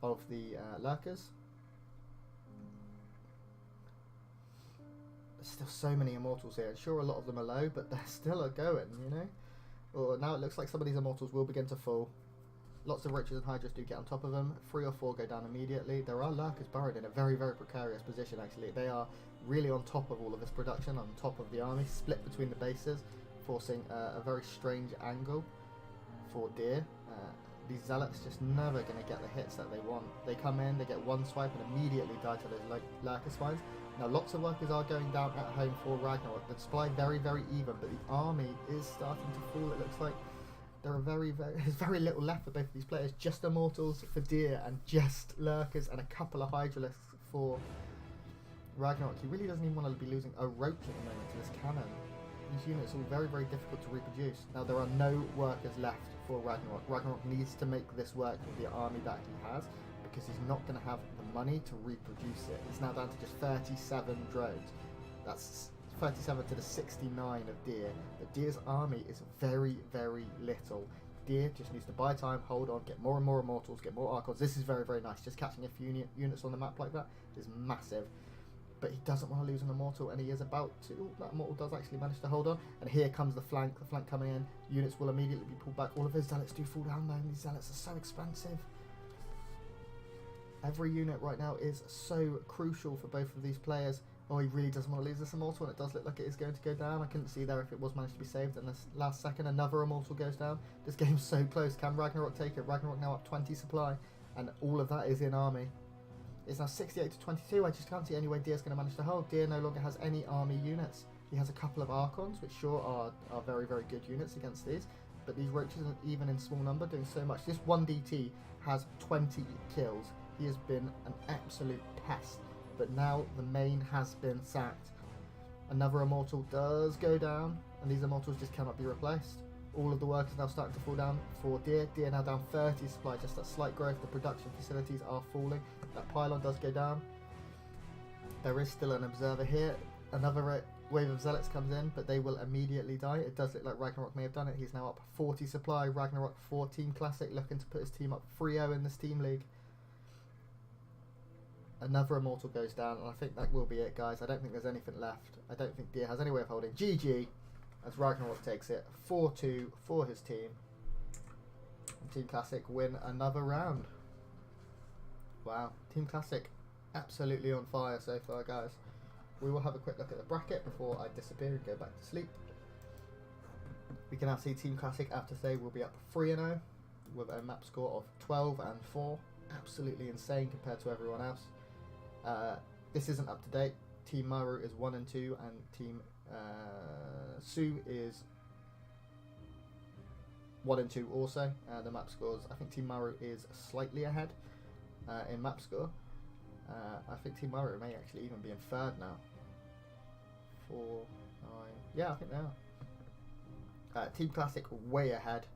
of the Lurkers. still so many immortals here. And sure, a lot of them are low, but they're still going, you know? Well, now it looks like some of these immortals will begin to fall. Lots of Roaches and Hydras do get on top of them. 3 or 4 go down immediately. There are Lurkers burrowed in a very, very precarious position, actually. They are really on top of all of this production, on top of the army, split between the bases, forcing a very strange angle for Deer. These Zealots just never going to get the hits that they want. They come in, they get one swipe and immediately die to those Lurker spines. Now lots of workers are going down at home for Ragnarok. The supply very, very even, but the army is starting to fall, it looks like. There are there's very little left for both of these players. Just Immortals for Deer and just Lurkers and a couple of Hydralisks for Ragnarok. He really doesn't even want to be losing a Roach at the moment to this cannon. These units are all very, very difficult to reproduce. Now there are no workers left for Ragnarok. Ragnarok needs to make this work with the army that he has, because he's not going to have the money to reproduce it. It's now down to just 37 drones. That's 37 to the 69 of Deer. But Deer's army is very, very little. Deer just needs to buy time, hold on, get more and more Immortals, get more Archons. This is very, very nice. Just catching a few units on the map like that is massive. But he doesn't want to lose an Immortal, and he is about to. Ooh, that Immortal does actually manage to hold on. And here comes the flank coming in. Units will immediately be pulled back. All of his Zealots do fall down though, and these Zealots are so expensive. Every unit right now is so crucial for both of these players. Oh, he really doesn't want to lose this Immortal, and it does look like it is going to go down. I couldn't see there if it was managed to be saved. And this last second, another Immortal goes down. This game's so close. Can Ragnarok take it? Ragnarok now up 20 supply, and all of that is in army. It's now 68 to 22. I just can't see any way Deer's going to manage to hold. Deer no longer has any army units. He has a couple of Archons, which sure are very, very good units against these. But these Roaches, even in small number, doing so much. This 1DT has 20 kills. He has been an absolute pest. But now the main has been sacked. Another Immortal does go down, and these Immortals just cannot be replaced. All of the workers now starting to fall down for Deer. Deer now down 30 supply, just that slight growth. The production facilities are falling. That pylon does go down. There is still an observer here. Another wave of Zealots comes in, but they will immediately die. It does look like Ragnarok may have done it. He's now up 40 supply. Ragnarok 4 Team Classic, looking to put his team up 3-0 in this team league. Another Immortal goes down, and I think that will be it, guys. I don't think there's anything left. I don't think Deer has any way of holding. GG, as Ragnarok takes it 4-2 for his team. And Team Classic win another round. Wow, Team Classic absolutely on fire so far, guys. We will have a quick look at the bracket before I disappear and go back to sleep. We can now see Team Classic after today will be up 3-0 with a map score of 12-4. Absolutely insane compared to everyone else. This isn't up to date. Team Maru is 1-2, and Team Su is 1-2 also. The map scores, I think Team Maru is slightly ahead in map score. I think Team Maru may actually even be in third now. 4, 9, yeah, I think they are. Team Classic way ahead.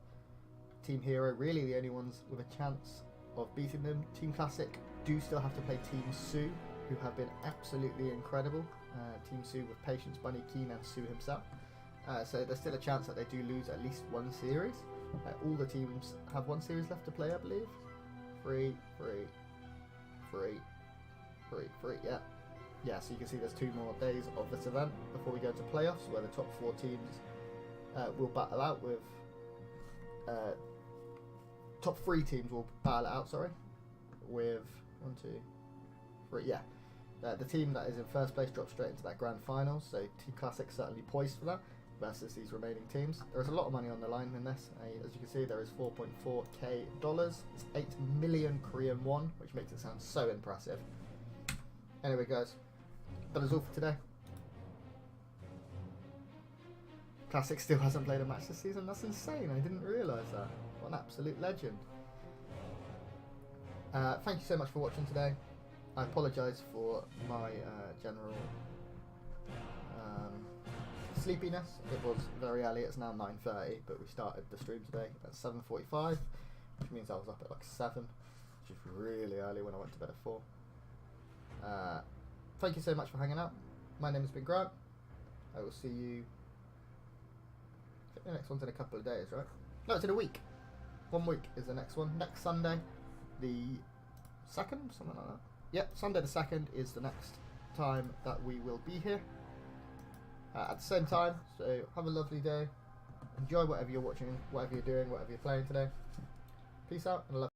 Team Hero really the only ones with a chance of beating them. Team Classic do still have to play Team Su, who have been absolutely incredible. Team Su with Patience, Bunny, Keen and Su himself. So there's still a chance that they do lose at least one series. All the teams have one series left to play, I believe. 3, yeah. Yeah, so you can see there's 2 more days of this event before we go to playoffs, where the top 4 teams will battle out with... top 3 teams will battle it out, sorry, with 1, 2, 3, yeah. The team that is in first place drops straight into that grand final, so Team Classic certainly poised for that versus these remaining teams. There is a lot of money on the line in this. As you can see, there is $4.4k. It's 8 million Korean won, which makes it sound so impressive. Anyway, guys, that is all for today. Classic still hasn't played a match this season. That's insane. I didn't realise that. What an absolute legend. Thank you so much for watching today. I apologise for my general sleepiness. It was very early. It's now 9:30, but we started the stream today at 7:45, which means I was up at like 7, which is really early when I went to bed at 4. Thank you so much for hanging out. My name has been Grant. I will see you. I think the next one's in a couple of days, right? No, it's in a week. 1 week is the next one. Next Sunday, the 2nd, something like that. Yep, Sunday the 2nd is the next time that we will be here. at the same time. So have a lovely day. Enjoy whatever you're watching, whatever you're doing, whatever you're playing today. Peace out and I love you.